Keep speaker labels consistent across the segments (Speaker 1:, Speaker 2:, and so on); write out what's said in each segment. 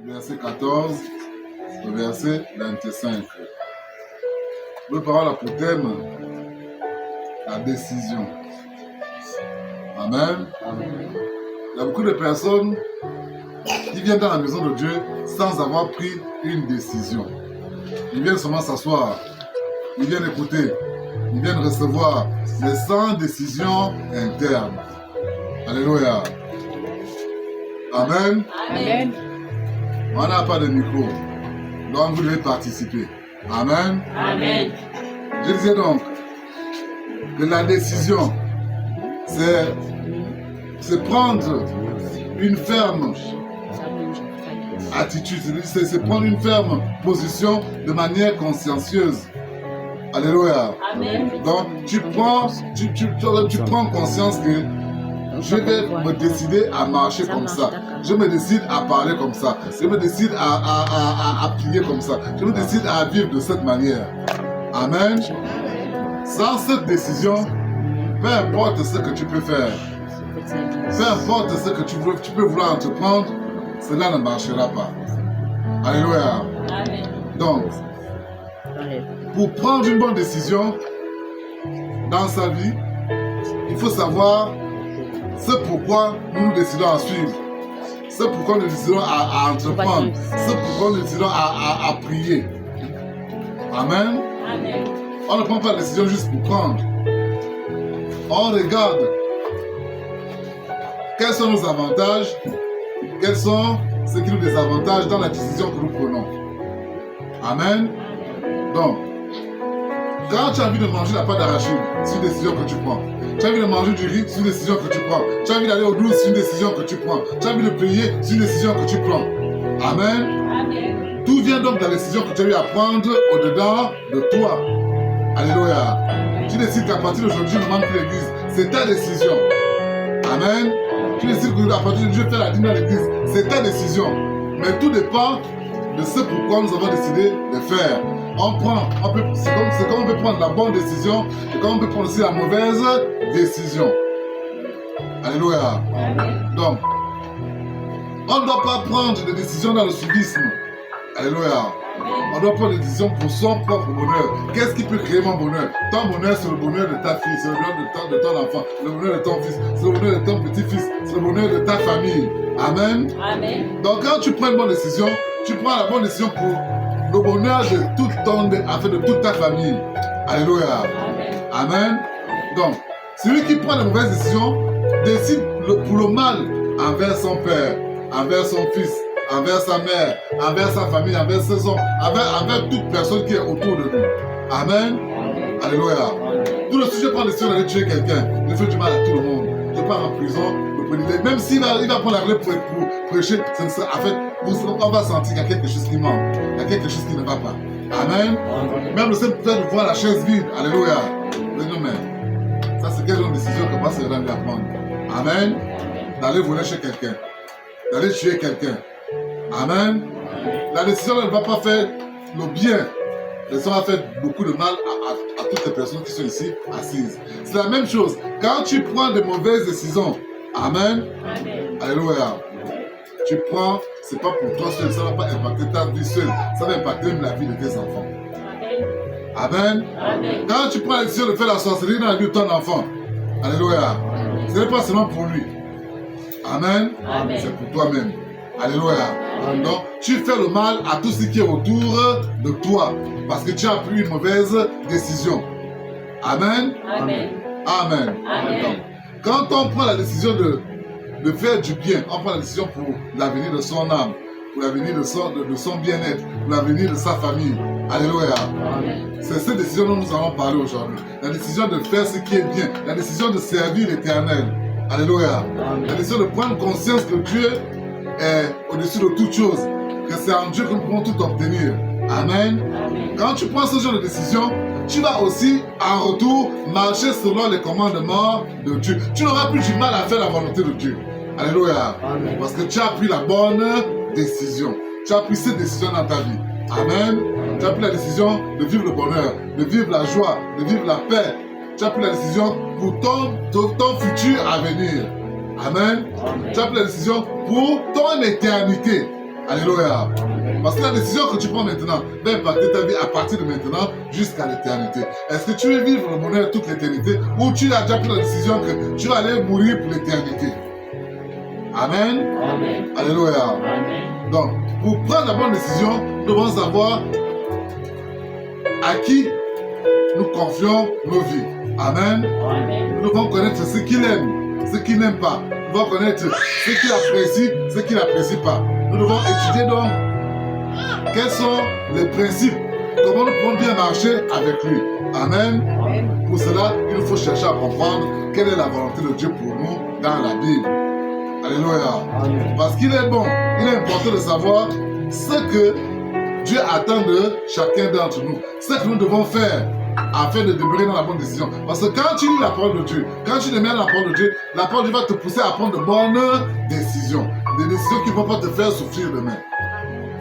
Speaker 1: verset 14 au verset 25. Le parole a pour thème la décision. Amen.
Speaker 2: Amen.
Speaker 1: Il y a beaucoup de personnes qui viennent dans la maison de Dieu sans avoir pris une décision. Ils viennent seulement s'asseoir, ils viennent écouter, ils viennent recevoir, mais sans décision interne. Alléluia. Amen.
Speaker 2: Amen.
Speaker 1: On n'a pas de micro, donc vous devez participer. Amen.
Speaker 2: Amen.
Speaker 1: Je disais donc que la décision, c'est prendre une ferme attitude, c'est prendre une ferme position de manière consciencieuse. Alléluia.
Speaker 2: Amen.
Speaker 1: Donc tu prends conscience que je vais me décider à marcher comme ça. Je me décide à parler comme ça. Je me décide à prier comme ça. Je me décide à vivre de cette manière. Amen. Sans cette décision, peu importe ce que tu peux faire, peu importe ce que tu peux vouloir entreprendre, cela ne marchera pas. Alléluia.
Speaker 2: Amen.
Speaker 1: Donc, pour prendre une bonne décision dans sa vie, il faut savoir ce pourquoi nous décidons à suivre, ce pourquoi nous décidons à entreprendre, ce pourquoi nous décidons à prier. Amen.
Speaker 2: Amen.
Speaker 1: On ne prend pas la décision juste pour prendre. On regarde quels sont nos avantages, quels sont ceux qui nous désavantagent dans la décision que nous prenons. Amen. Donc, quand tu as envie de manger la pâte d'arachide, c'est une décision que tu prends. Tu as envie de manger du riz, c'est une décision que tu prends. Tu as envie d'aller au douce, c'est une décision que tu prends. Tu as envie de prier, c'est une décision que tu prends. Amen.
Speaker 2: Amen.
Speaker 1: Tout vient donc de la décision que tu as eu à prendre au-dedans de toi. Alléluia. Tu décides qu'à partir d'aujourd'hui, je ne manque plus l'église. C'est ta décision. Amen. Tu décides qu'à partir d'aujourd'hui, je vais faire la dîme dans l'église. C'est ta décision. Mais tout dépend de ce pourquoi nous avons décidé de faire. C'est comme on peut prendre la bonne décision et comme on peut prendre aussi la mauvaise décision. Alléluia.
Speaker 2: Amen.
Speaker 1: Donc, on ne doit pas prendre des décisions dans le suivisme. Alléluia. On doit prendre des décisions pour son propre bonheur. Qu'est-ce qui peut créer mon bonheur? Ton bonheur, c'est le bonheur de ta fille, c'est le bonheur de ton enfant, le bonheur de ton fils, c'est le bonheur de ton petit-fils, c'est le bonheur de ta famille. Amen.
Speaker 2: Amen.
Speaker 1: Donc quand tu prends une bonne décision, tu prends la bonne décision pour le bonheur de de toute ta famille. Alléluia.
Speaker 2: Amen.
Speaker 1: Amen. Donc, celui qui prend la mauvaise décision décide pour le mal envers son père, envers son fils, envers sa mère, envers sa famille, envers ses hommes, envers toute personne qui est autour de lui. Amen. Alléluia. Tout le sujet prend la décision d'aller tuer quelqu'un, de faire du mal à tout le monde. Je pars en prison, même s'il va prendre la relève pour prêcher, en fait, on va sentir qu'il y a quelque chose qui manque, il y a quelque chose qui ne va pas. Amen. Même le simple fait de voir la chaise vide, alléluia. Non, mais ça c'est quelle décision que moi c'est là de prendre. Amen. D'aller voler chez quelqu'un, d'aller tuer quelqu'un. Amen. La décision ne va pas faire le bien. La décision va faire beaucoup de mal à toutes les personnes qui sont ici assises. C'est la même chose. Quand tu prends de mauvaises décisions, amen.
Speaker 2: Amen.
Speaker 1: Alléluia. Tu prends, c'est pas pour toi seul, ça ne va pas impacter ta vie seule, ça va impacter même la vie de tes enfants. Amen.
Speaker 2: Amen.
Speaker 1: Quand tu prends la décision de faire la sorcellerie dans la vie de ton enfant, alléluia, ce n'est pas seulement pour lui. Amen.
Speaker 2: Amen.
Speaker 1: C'est pour toi-même. Alléluia. Donc, tu fais le mal à tout ce qui est autour de toi parce que tu as pris une mauvaise décision. Amen.
Speaker 2: Amen.
Speaker 1: Amen.
Speaker 2: Amen.
Speaker 1: Donc, quand on prend la décision de faire du bien, on prend la décision pour l'avenir de son âme, pour l'avenir de son bien-être, pour l'avenir de sa famille. Alléluia. C'est cette décision dont nous allons parler aujourd'hui. La décision de faire ce qui est bien, la décision de servir l'Éternel. Alléluia. La décision de prendre conscience que Dieu est au-dessus de toutes choses, que c'est en Dieu que nous pouvons tout obtenir. Amen.
Speaker 2: Amen.
Speaker 1: Quand tu prends ce genre de décision, tu vas aussi en retour marcher selon les commandements de Dieu. Tu n'auras plus du mal à faire la volonté de Dieu. Alléluia.
Speaker 2: Amen.
Speaker 1: Parce que tu as pris la bonne décision. Tu as pris cette décision dans ta vie. Amen. Tu as pris la décision de vivre le bonheur, de vivre la joie, de vivre la paix. Tu as pris la décision pour ton futur à venir. Amen. Tu as pris la décision pour ton éternité. Alléluia. Parce que la décision que tu prends maintenant va impacter ta vie à partir de maintenant jusqu'à l'éternité. Est-ce que tu veux vivre le bonheur toute l'éternité ou tu as déjà pris la décision que tu vas aller mourir pour l'éternité? Amen.
Speaker 2: Amen.
Speaker 1: Alléluia.
Speaker 2: Amen.
Speaker 1: Donc, pour prendre la bonne décision, nous devons savoir à qui nous confions nos vies. Amen.
Speaker 2: Amen.
Speaker 1: Nous devons connaître ce qu'il aime, ce qu'il n'aime pas. Nous devons connaître ce qu'il apprécie, ce qu'il n'apprécie pas. Nous devons étudier donc quels sont les principes, comment nous pouvons bien marcher avec lui. Amen.
Speaker 2: Amen.
Speaker 1: Pour cela, il faut chercher à comprendre quelle est la volonté de Dieu pour nous dans la Bible. Alléluia.
Speaker 2: Amen.
Speaker 1: Parce qu'il est bon, il est important de savoir ce que Dieu attend de chacun d'entre nous, ce que nous devons faire afin de demeurer dans la bonne décision. Parce que quand tu lis la parole de Dieu, quand tu demeures dans la parole de Dieu va te pousser à prendre de bonnes décisions. Des décisions qui ne vont pas te faire souffrir demain.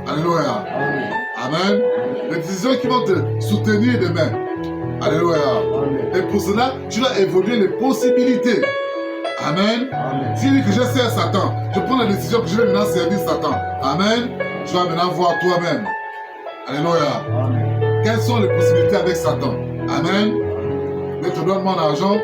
Speaker 1: Alléluia.
Speaker 2: Amen.
Speaker 1: Amen. Des décisions qui vont te soutenir demain. Alléluia.
Speaker 2: Amen.
Speaker 1: Et pour cela, tu dois évoluer les possibilités. Amen.
Speaker 2: Amen.
Speaker 1: Si dit que je sers Satan, je prends la décision que je vais maintenant servir Satan. Amen. Tu vas maintenant voir toi-même. Alléluia.
Speaker 2: Amen.
Speaker 1: Quelles sont les possibilités avec Satan? Amen. Je te donne mon argent,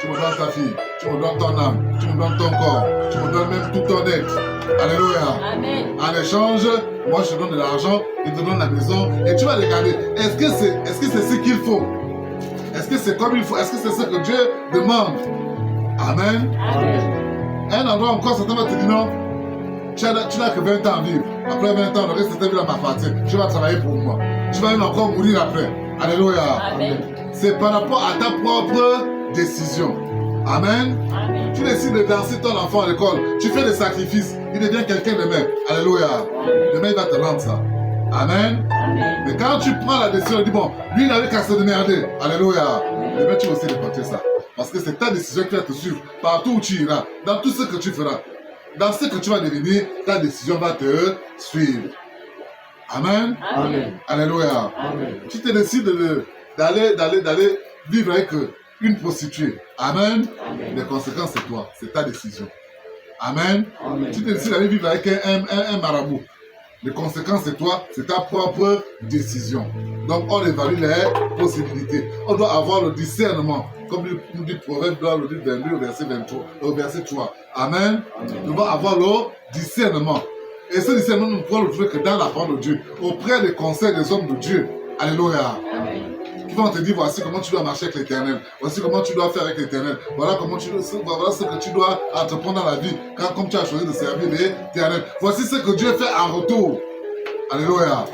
Speaker 1: tu me donnes ta fille, tu me donnes ton âme, tu me donnes ton corps, tu me donnes même tout ton être. Alléluia.
Speaker 2: Amen.
Speaker 1: En échange, moi je te donne de l'argent, il te donne la maison et tu vas regarder. Est-ce que c'est ce qu'il faut? Est-ce que c'est comme il faut? Est-ce que c'est ce que Dieu demande? Amen.
Speaker 2: Amen.
Speaker 1: Un endroit encore, Satan va te dire non. Tu n'as que 20 ans à vivre. Après 20 ans, le reste de ta vie m'appartient. Tu vas travailler pour moi. Tu vas même encore mourir après. Alléluia.
Speaker 2: Amen.
Speaker 1: C'est par rapport à ta propre décision. Amen.
Speaker 2: Amen.
Speaker 1: Tu décides de danser ton enfant à l'école. Tu fais des sacrifices. Il devient quelqu'un de même. Alléluia. Demain, il va te rendre ça. Amen.
Speaker 2: Amen.
Speaker 1: Mais quand tu prends la décision, tu dis bon, lui, il avait qu'à se démerder. Alléluia. Demain, tu vas aussi récolter ça. Parce que c'est ta décision qui va te suivre partout où tu iras, dans tout ce que tu feras. Dans ce que tu vas devenir, ta décision va te suivre. Amen.
Speaker 2: Amen.
Speaker 1: Alléluia.
Speaker 2: Amen.
Speaker 1: Tu te décides d'aller vivre avec une prostituée. Amen.
Speaker 2: Amen.
Speaker 1: Les conséquences, c'est toi. C'est ta décision. Amen.
Speaker 2: Amen.
Speaker 1: Tu te décides d'aller vivre avec un marabout. Les conséquences, c'est toi. C'est ta propre décision. Donc, on évalue les possibilités. On doit avoir le discernement. Comme nous dit Proverbe, le livre 22, verset 23, verset 3. Amen. Nous devons avoir le discernement. Et ce discernement, nous pouvons le trouver que dans la parole de Dieu, auprès des conseils des hommes de Dieu. Alléluia.
Speaker 2: Amen.
Speaker 1: Qui vont te dire, voici comment tu dois marcher avec l'Éternel. Voici comment tu dois faire avec l'Éternel. Voilà ce que tu dois entreprendre dans la vie. Comme tu as choisi de servir l'Éternel. Voici ce que Dieu fait en retour. Alléluia.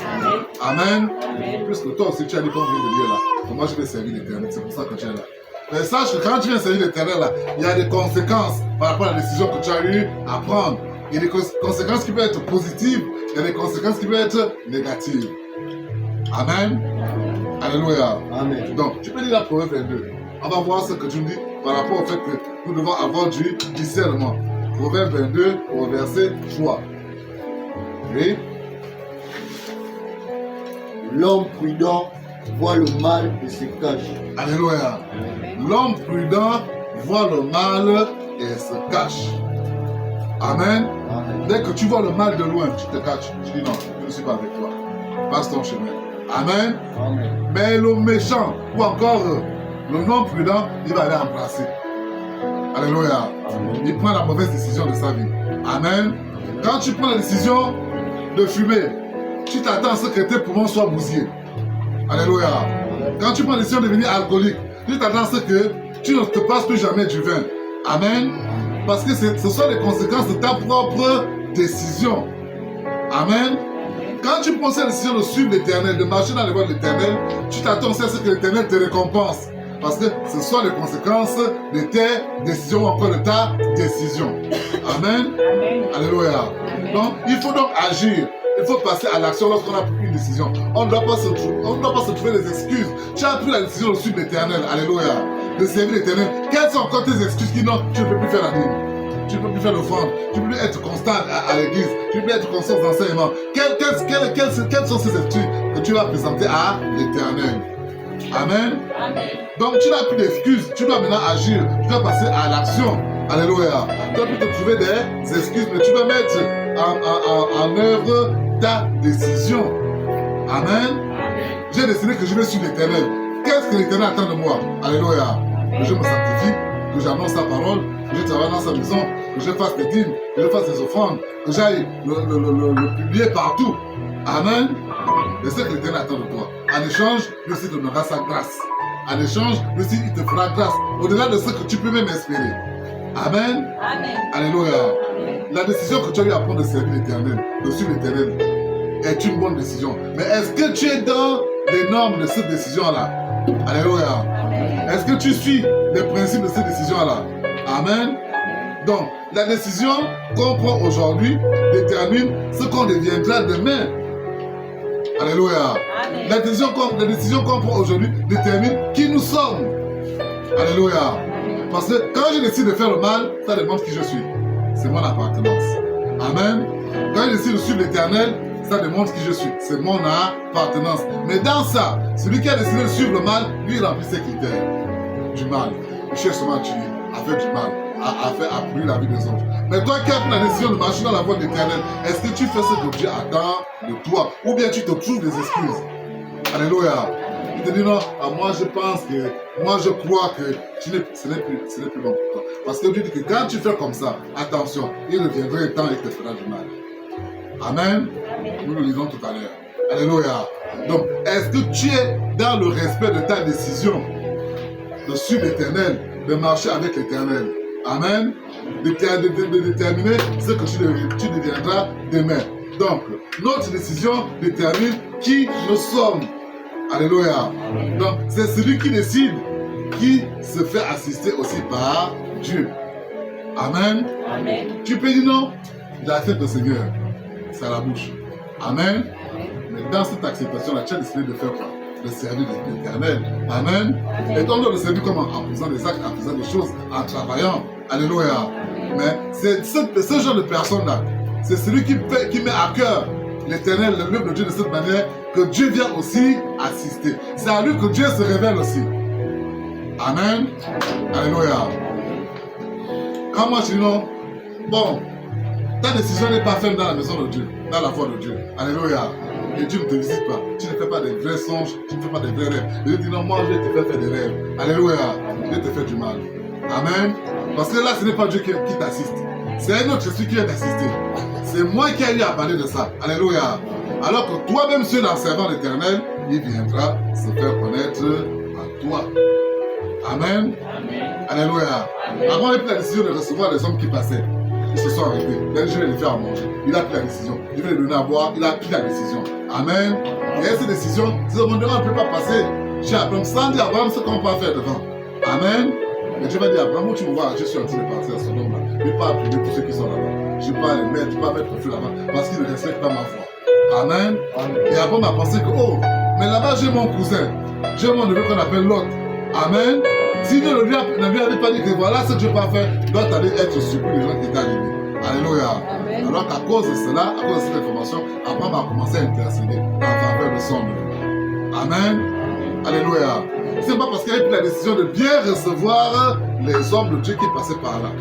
Speaker 1: Amen.
Speaker 2: Amen.
Speaker 1: Plus que toi aussi, tu as dit qu'on vient de dire là. Que moi, je vais servir l'Éternel. C'est pour ça que tu es là. Mais sache que quand tu viens servir l'Éternel là, il y a des conséquences par rapport à la décision que tu as eu à prendre. Il y a des conséquences qui peuvent être positives. Il y a des conséquences qui peuvent être négatives. Amen. Alléluia.
Speaker 2: Amen.
Speaker 1: Donc, tu peux lire la Proverbe 22. On va voir ce que tu me dis par rapport au fait que nous devons avoir du discernement. Proverbe 22 au verset 3. Oui.
Speaker 3: L'homme prudent voit le mal et se cache.
Speaker 1: Alléluia. L'homme prudent voit le mal et se cache. Amen.
Speaker 3: Amen.
Speaker 1: Dès que tu vois le mal de loin, tu te caches. Tu dis non, je ne suis pas avec toi. Passe ton chemin. Amen.
Speaker 2: Amen.
Speaker 1: Mais le méchant, ou encore le non prudent, il va aller embrasser. Alléluia. Il prend la mauvaise décision de sa vie. Amen. Quand tu prends la décision de fumer, tu t'attends à ce que tes poumons soient bousillés. Alléluia. Quand tu prends la décision de devenir alcoolique, tu t'attends à ce que tu ne te passes plus jamais du vin. Amen. Parce que ce sont les conséquences de ta propre décision. Amen. Quand tu prends cette décision de suivre l'Éternel, de marcher dans les voies de l'Éternel, tu t'attends aussi à ce que l'Éternel te récompense. Parce que ce sont les conséquences de tes décisions ou encore de ta décision. Amen.
Speaker 2: Amen.
Speaker 1: Alléluia. Donc, il faut donc agir. Il faut passer à l'action lorsqu'on a pris une décision. On ne doit pas se trouver des excuses. Tu as pris la décision de suivre l'Éternel. Alléluia. De servir l'Éternel. Quelles sont encore tes excuses qui non, tu ne peux plus faire la dîme. Tu ne peux plus faire l'offrande. Tu ne peux plus être constant à l'église. Tu ne peux plus être constant aux enseignements. Quelles sont ces excuses que tu vas présenter à l'Éternel? Amen.
Speaker 2: Amen.
Speaker 1: Donc tu n'as plus d'excuses. Tu dois maintenant agir. Tu dois passer à l'action. Alléluia. Tu dois plus te trouver des excuses, mais tu dois mettre en œuvre ta décision. Amen. J'ai décidé que je vais suivre l'Éternel. Qu'est-ce que l'Éternel attend de moi? Alléluia. Que je me sanctifie, que j'annonce sa parole, que je travaille dans sa maison, que je fasse des dîmes, que je fasse des offrandes, que j'aille le publier partout. Amen. C'est ce que l'Éternel attend de toi. En échange, lui aussi te donnera sa grâce. En échange, lui aussi il te fera grâce. Au-delà de ce que tu peux même espérer. Amen.
Speaker 4: Amen.
Speaker 1: Alléluia.
Speaker 4: Amen.
Speaker 1: La décision que tu as eu à prendre de servir l'Éternel, de suivre l'Éternel, est une bonne décision. Mais est-ce que tu es dans les normes de cette décision-là? Alléluia.
Speaker 4: Amen.
Speaker 1: Est-ce que tu suis les principes de cette décision-là? Amen. Donc, la décision qu'on prend aujourd'hui détermine ce qu'on deviendra demain. Alléluia.
Speaker 4: Amen.
Speaker 1: La décision qu'on prend aujourd'hui détermine qui nous sommes. Alléluia. Parce que quand je décide de faire le mal, ça demande qui je suis. C'est mon appartenance. Amen. Quand je décide de suivre l'Éternel, ça démontre qui je suis. C'est mon appartenance. Mais dans ça, celui qui a décidé de suivre le mal, lui, il remplit ses critères. Du mal. Il cherche seulement à tuer, à faire du mal, à brûler la vie des autres. Mais toi qui as pris la décision de marcher dans la voie de l'Éternel, est-ce que tu fais ce que Dieu attend de toi? Ou bien tu te trouves des excuses? Alléluia. Il te dit non, moi je pense que, moi je crois que ce n'est plus bon pour toi. Parce que Dieu dit que quand tu fais comme ça, attention, il reviendra un temps et il te fera du mal. Amen. Nous le lisons tout à l'heure. Alléluia. Donc, est-ce que tu es dans le respect de ta décision de suivre l'Éternel, de marcher avec l'Éternel? Amen. De déterminer ce que tu deviendras demain. Donc, notre décision détermine qui nous sommes. Alléluia. Donc, c'est celui qui décide qui se fait assister aussi par Dieu. Amen.
Speaker 4: Amen.
Speaker 1: Tu peux dire non, j'accepte le Seigneur. C'est à la bouche. Amen. Mais dans cette acceptation-là, tu as décidé de faire quoi? De servir l'Éternel. Amen. Et on doit le servir comment? En faisant des actes, en faisant des choses, en travaillant. Alléluia. Mais c'est ce genre de personne-là, c'est celui qui met à cœur l'Éternel, l'œuvre de Dieu de cette manière, que Dieu vient aussi assister. C'est à lui que Dieu se révèle aussi. Amen. Alléluia. Quand moi je dis non, bon, ta décision n'est pas ferme dans la maison de Dieu, dans la foi de Dieu. Alléluia. Et Dieu ne te visite pas. Tu ne fais pas des vrais songes, tu ne fais pas des vrais rêves. Dieu dit non, moi je vais te faire des rêves. Alléluia. Dieu te fait du mal. Amen. Parce que là, ce n'est pas Dieu qui t'assiste. C'est un autre esprit qui vient t'assister. C'est moi qui ai eu à parler de ça. Alléluia. Alors que toi-même, seul en servant l'Éternel, il viendra se faire connaître à toi. Amen. Alléluia. Avant, il a pris la décision de recevoir les hommes qui passaient. Ils se sont arrêtés. Ben, je vais les faire à manger. Il a pris la décision. Je vais les donner à boire. Il a pris la décision. Amen. Et cette décision, ces hommes ne peuvent pas passer chez Abraham sans dire à Abraham ce qu'on peut faire devant. Amen. Et Dieu va dire à Abraham, où tu me vois, je suis en train de partir à Sodome là. Je ne vais pas appeler tous ceux qui sont là-bas. Je ne vais pas les mettre, je ne vais pas mettre le feu là-bas. Parce qu'ils ne respectent pas ma foi. Amen. Et Abraham a pensé que, oh, mais là-bas j'ai mon cousin. J'ai mon neveu qu'on appelle Lot. Amen. Si Dieu ne lui avait pas dit que voilà ce que je peux faire, doit aller être surpris les gens qui étaient arrivés. Alléluia.
Speaker 4: Amen.
Speaker 1: Alors qu'à cause de cela, à cause de cette information, Abraham a commencé à intercéder en faveur de son neveu. Amen. Alléluia. C'est pas parce qu'il a pris la décision de bien recevoir les hommes de Dieu qui passaient par là.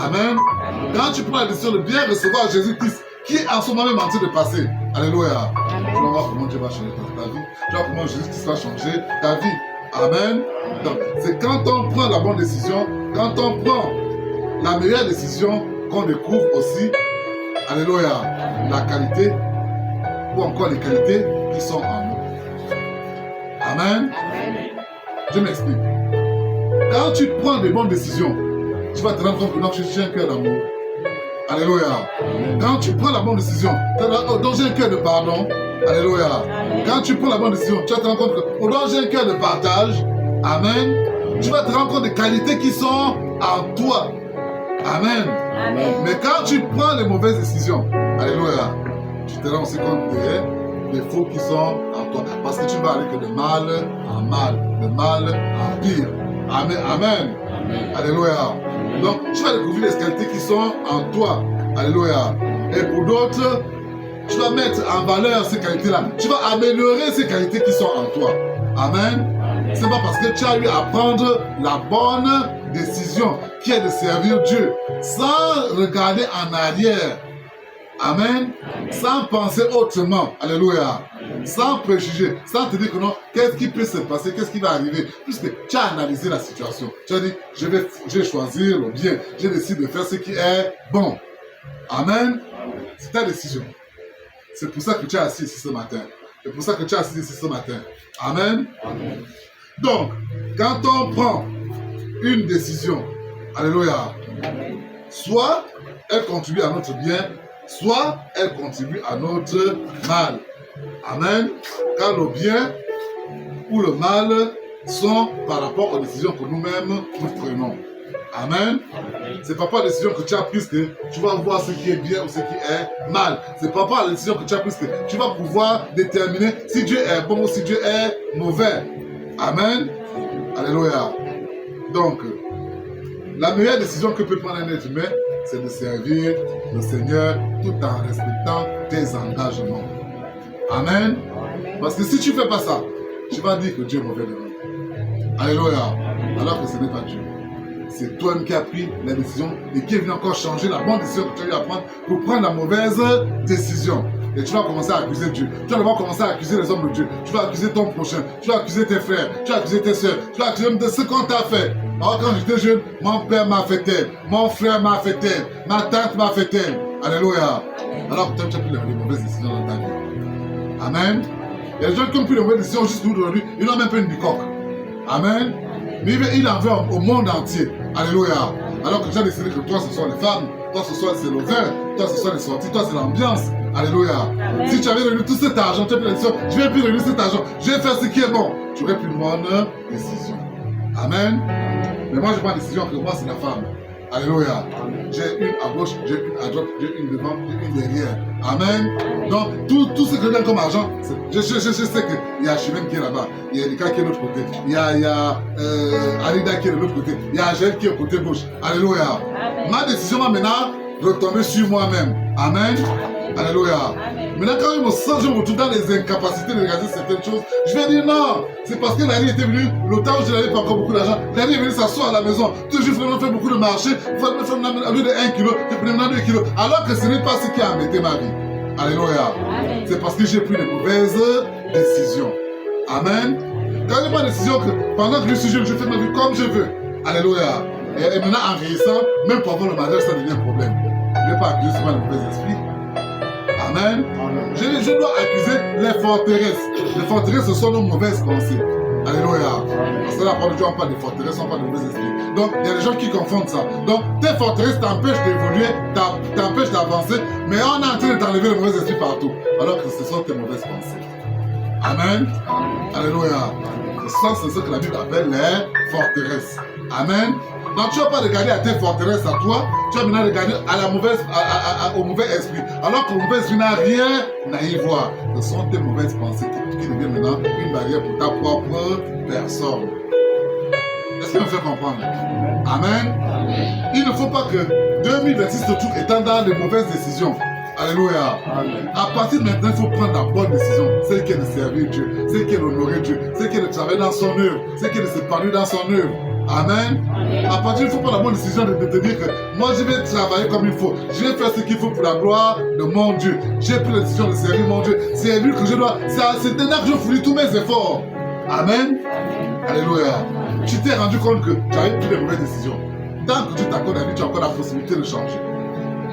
Speaker 1: Amen. Quand tu prends la décision de bien recevoir Jésus-Christ, qui est en ce moment même en train de passer. Alléluia. Tu vas voir comment Dieu va changer ta vie. Tu vas voir comment Jésus-Christ va changer ta vie. Amen. Donc, c'est quand on prend la bonne décision, quand on prend la meilleure décision, qu'on découvre aussi, alléluia, la qualité ou encore les qualités qui sont en nous. Amen. Je m'explique. Quand tu prends des bonnes décisions, tu vas te rendre compte que non, j'ai un cœur d'amour. Alléluia. Quand tu prends la bonne décision, donc j'ai un cœur de pardon. Alléluia. Quand tu prends la bonne décision, tu vas te rendre compte que donc j'ai un cœur de partage. Amen. Tu vas te rendre compte des qualités qui sont en toi. Amen.
Speaker 4: Amen.
Speaker 1: Mais quand tu prends les mauvaises décisions, alléluia, tu te rends aussi compte des défauts qui sont en toi. Parce que tu vas aller que de mal en mal, de mal en pire. Amen. Amen. Alléluia. Donc, tu vas découvrir les qualités qui sont en toi. Alléluia. Et pour d'autres, tu vas mettre en valeur ces qualités-là. Tu vas améliorer ces qualités qui sont en toi. Amen. C'est pas parce que tu as eu à prendre la bonne décision qui est de servir Dieu sans regarder en arrière. Amen. Sans penser autrement. Alléluia. Sans préjuger, sans te dire que non, qu'est-ce qui peut se passer, qu'est-ce qui va arriver. Puisque tu as analysé la situation. Tu as dit, je vais choisir le bien. Je décide de faire ce qui est bon. Amen. C'est ta décision. C'est pour ça que tu es assis ici ce matin. C'est pour ça que tu es assis ici ce matin. Amen.
Speaker 2: Amen.
Speaker 1: Donc, quand on prend une décision, alléluia,
Speaker 2: Amen.
Speaker 1: soit elle contribue à notre bien, soit elle contribue à notre mal. Amen. Car le bien ou le mal sont par rapport aux décisions que nous-mêmes nous prenons. Amen. C'est pas par la décision que tu as prise que tu vas voir ce qui est bien ou ce qui est mal. C'est pas par la décision que tu as prise que tu vas pouvoir déterminer si Dieu est bon ou si Dieu est mauvais. Amen. Alléluia. Donc, la meilleure décision que peut prendre un être humain, c'est de servir le Seigneur tout en respectant tes engagements. Amen. Parce que si tu ne fais pas ça, tu vas dire que Dieu est mauvais demain. Alléluia. Alors que ce n'est pas Dieu. C'est toi-même qui as pris la décision et qui est venu encore changer la bonne décision que tu as eu à prendre pour prendre la mauvaise décision. Et tu vas commencer à accuser Dieu. Tu vas devoir commencer à accuser les hommes de Dieu. Tu vas accuser ton prochain. Tu vas accuser tes frères. Tu vas accuser tes soeurs. Tu vas accuser de ce qu'on t'a fait. Alors quand j'étais jeune, mon père m'a fait tel. Mon frère m'a fait tel. Ma tante m'a fait tel. Alléluia. Alors que toi, tu as pris les mauvaises décisions dans ta vie. Amen. Il y a des gens qui ont pris les mauvaises décisions juste aujourd'hui. Ils n'ont même pas une bicoque. Amen. Mais il en veut au monde entier. Alléluia. Alors que tu as décidé que toi, ce sont les femmes. Toi, ce soit c'est le vin. Toi, ce sont les sorties. Toi, c'est l'ambiance. Alléluia.
Speaker 4: Amen.
Speaker 1: Si tu avais réuni tout cet argent, tu as pris la décision, je vais plus réunir cet argent, je vais faire ce qui est bon. Tu aurais pris une bonne décision. Amen. Mais moi, je prends la décision que moi, c'est la femme. Alléluia. J'ai une à gauche, j'ai une à droite, j'ai une devant, j'ai une derrière. Amen. Donc, tout ce que je donne comme argent, je sais qu'il y a Chimène qui est là-bas, il y a Erika qui est de l'autre côté, il y a Alida qui est de l'autre côté, il y a Angèle qui est au côté gauche. Alléluia.
Speaker 4: Amen.
Speaker 1: Ma décision va maintenant retomber sur moi-même. Amen. Alléluia.
Speaker 4: Amen.
Speaker 1: Maintenant, quand je me sens, je me retrouve dans les incapacités de regarder certaines choses, je vais dire non. C'est parce que l'année était venue, le temps où je n'avais pas encore beaucoup d'argent, l'année est venue s'asseoir à la maison. Toujours vraiment fait beaucoup de marché, au lieu de 1 kilo, je prenais maintenant 2 kilos. Alors que ce n'est pas ce qui a embêté ma vie. Alléluia.
Speaker 4: Amen.
Speaker 1: C'est parce que j'ai pris de mauvaises décisions. Amen. Quand je prends la décision que pendant que je suis jeune, je fais ma vie comme je veux. Alléluia. Et maintenant, en vieillissant, même pour avoir le mariage, ça devient un problème. Je ne vais pas accuser seulement le mauvais esprit. Amen. Je dois accuser les forteresses. Les forteresses, ce sont nos mauvaises pensées. Alléluia. Parce que la parole de Dieu, on parle de forteresses, on parle de mauvais esprits. Donc, il y a des gens qui confondent ça. Donc, tes forteresses t'empêchent d'évoluer, t'empêchent d'avancer, mais on est en train de t'enlever les mauvais esprits partout. Alors que ce sont tes mauvaises pensées. Amen. Alléluia. C'est ce que la Bible appelle les forteresses. Amen. Donc tu ne vas pas regarder à tes forteresses à toi, tu vas maintenant regarder à la mauvaise, au mauvais esprit. Alors que le mauvais esprit n'a rien à y voir. Ce sont tes mauvaises pensées qui deviennent maintenant une barrière pour ta propre personne. Est-ce que vous me faites comprendre? Amen. Il ne faut pas que 2026 se trouve étant dans les mauvaises décisions. Alléluia.
Speaker 2: Amen.
Speaker 1: À partir de maintenant, il faut prendre la bonne décision. Celle qui est de servir Dieu, celle qui est d'honorer Dieu, celle qui est de travailler dans son œuvre, celle qui est de s'épanouir dans son œuvre. Amen. À partir, il faut prendre la bonne décision de te dire que moi, je vais travailler comme il faut. Je vais faire ce qu'il faut pour la gloire de mon Dieu. J'ai pris la décision de servir mon Dieu. C'est lui que je dois. C'est maintenant que je fournis tous mes efforts. Amen. Alléluia. Tu t'es rendu compte que tu avais pris de mauvaises décisions. Tant que Dieu t'accorde la vie, tu as encore la possibilité de changer.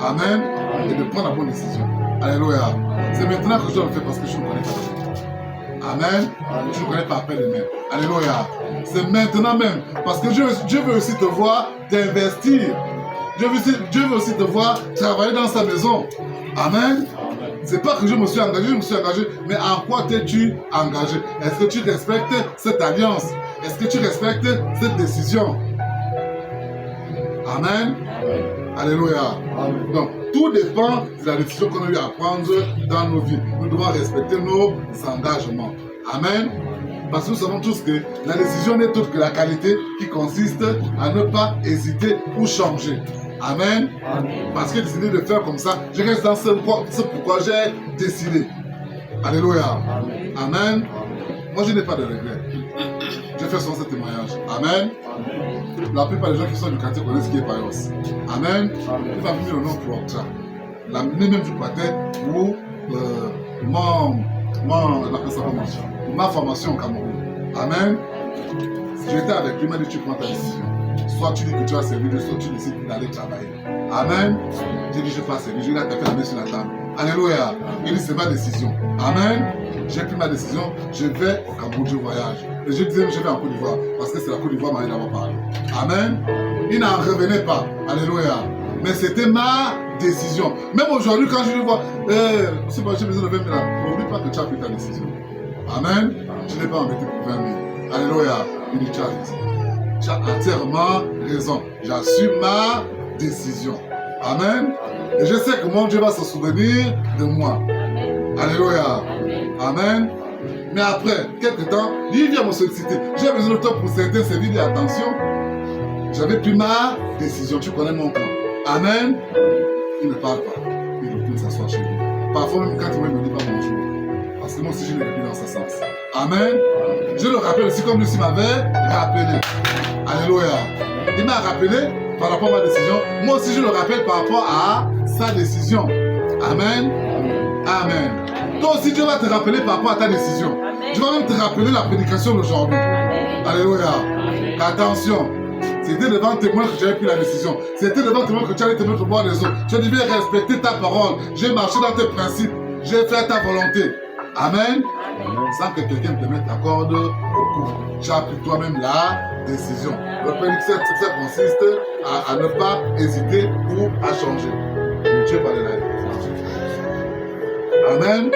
Speaker 1: Amen. Et de prendre la bonne décision. Alléluia. C'est maintenant que je dois le faire parce que je ne connais pas. Amen. Tu ne connais pas appel de même. Alléluia. C'est maintenant même. Parce que Dieu veut aussi te voir t'investir. Dieu veut aussi te voir travailler dans sa maison. Amen. C'est pas que je me suis engagé, mais en quoi t'es-tu engagé? Est-ce que tu respectes cette alliance? Est-ce que tu respectes cette décision? Amen. Alléluia. Donc, tout dépend de la décision qu'on a eu à prendre dans nos vies. Nous devons respecter nos engagements. Amen. Parce que nous savons tous que la décision n'est autre que la qualité qui consiste à ne pas hésiter ou changer. Amen. Parce que j'ai décidé de faire comme ça, je reste dans ce pourquoi j'ai décidé. Alléluia. Amen. Moi, je n'ai pas de regrets. Je fais souvent ce témoignage. Amen. La plupart des gens qui sont du quartier connaissent qui est Payos. Amen. Il va venir le nom Proctra. l'amener même du matin pour ma formation au Cameroun. Amen. J'étais avec lui, il m'a dit tu prends ta décision. Soit tu dis que tu vas servir, soit tu décides d'aller travailler. Amen. J'ai dit je ne vais pas servir, j'ai dit à taper la main sur la table. Alléluia. Il dit c'est ma décision. Amen. J'ai pris ma décision, je vais au Cameroun, je voyage. Et je disais je vais en Côte d'Ivoire, parce que c'est la Côte d'Ivoire m'a d'abord parlé. Amen. Il n'en revenait pas. Alléluia. Mais c'était ma décision. Même aujourd'hui, quand je le vois, c'est pas j'ai besoin de 20 000 là. N'oublie pas que tu as pris ta décision. Amen. Je n'ai pas embêté pour 20 000. Alléluia. Il dit tu as raison. Tu as entièrement raison. J'assume ma décision. Amen. Et je sais que mon Dieu va se souvenir de moi. Alléluia. Amen. Mais après, quelques temps, il vient me solliciter. J'ai besoin de toi pour certains services. Il dit attention. J'avais pris ma décision. Tu connais mon plan. Amen. Il ne parle pas. Il retourne s'asseoir chez lui. Parfois, même quand il ne me dit pas bonjour. Parce que moi aussi, je l'ai vu dans ce sens. Amen. Je le rappelle aussi comme lui m'avait rappelé. Alléluia. Il m'a rappelé par rapport à ma décision. Moi aussi, je le rappelle par rapport à sa décision. Amen. Amen. Toi aussi, Dieu va te rappeler par rapport à ta décision. Dieu va même te rappeler la prédication d'aujourd'hui. Alléluia. Attention. C'était devant témoin que tu avais pris la décision. C'était devant témoin que tu allais te mettre au bord des eaux. Tu devais respecter ta parole. J'ai marché dans tes principes. J'ai fait ta volonté. Amen. Sans que quelqu'un te mette la corde au cou. Tu as pris toi-même la décision. Le prédiction, ça consiste à ne pas hésiter ou à changer. Tu es pas de la Amen.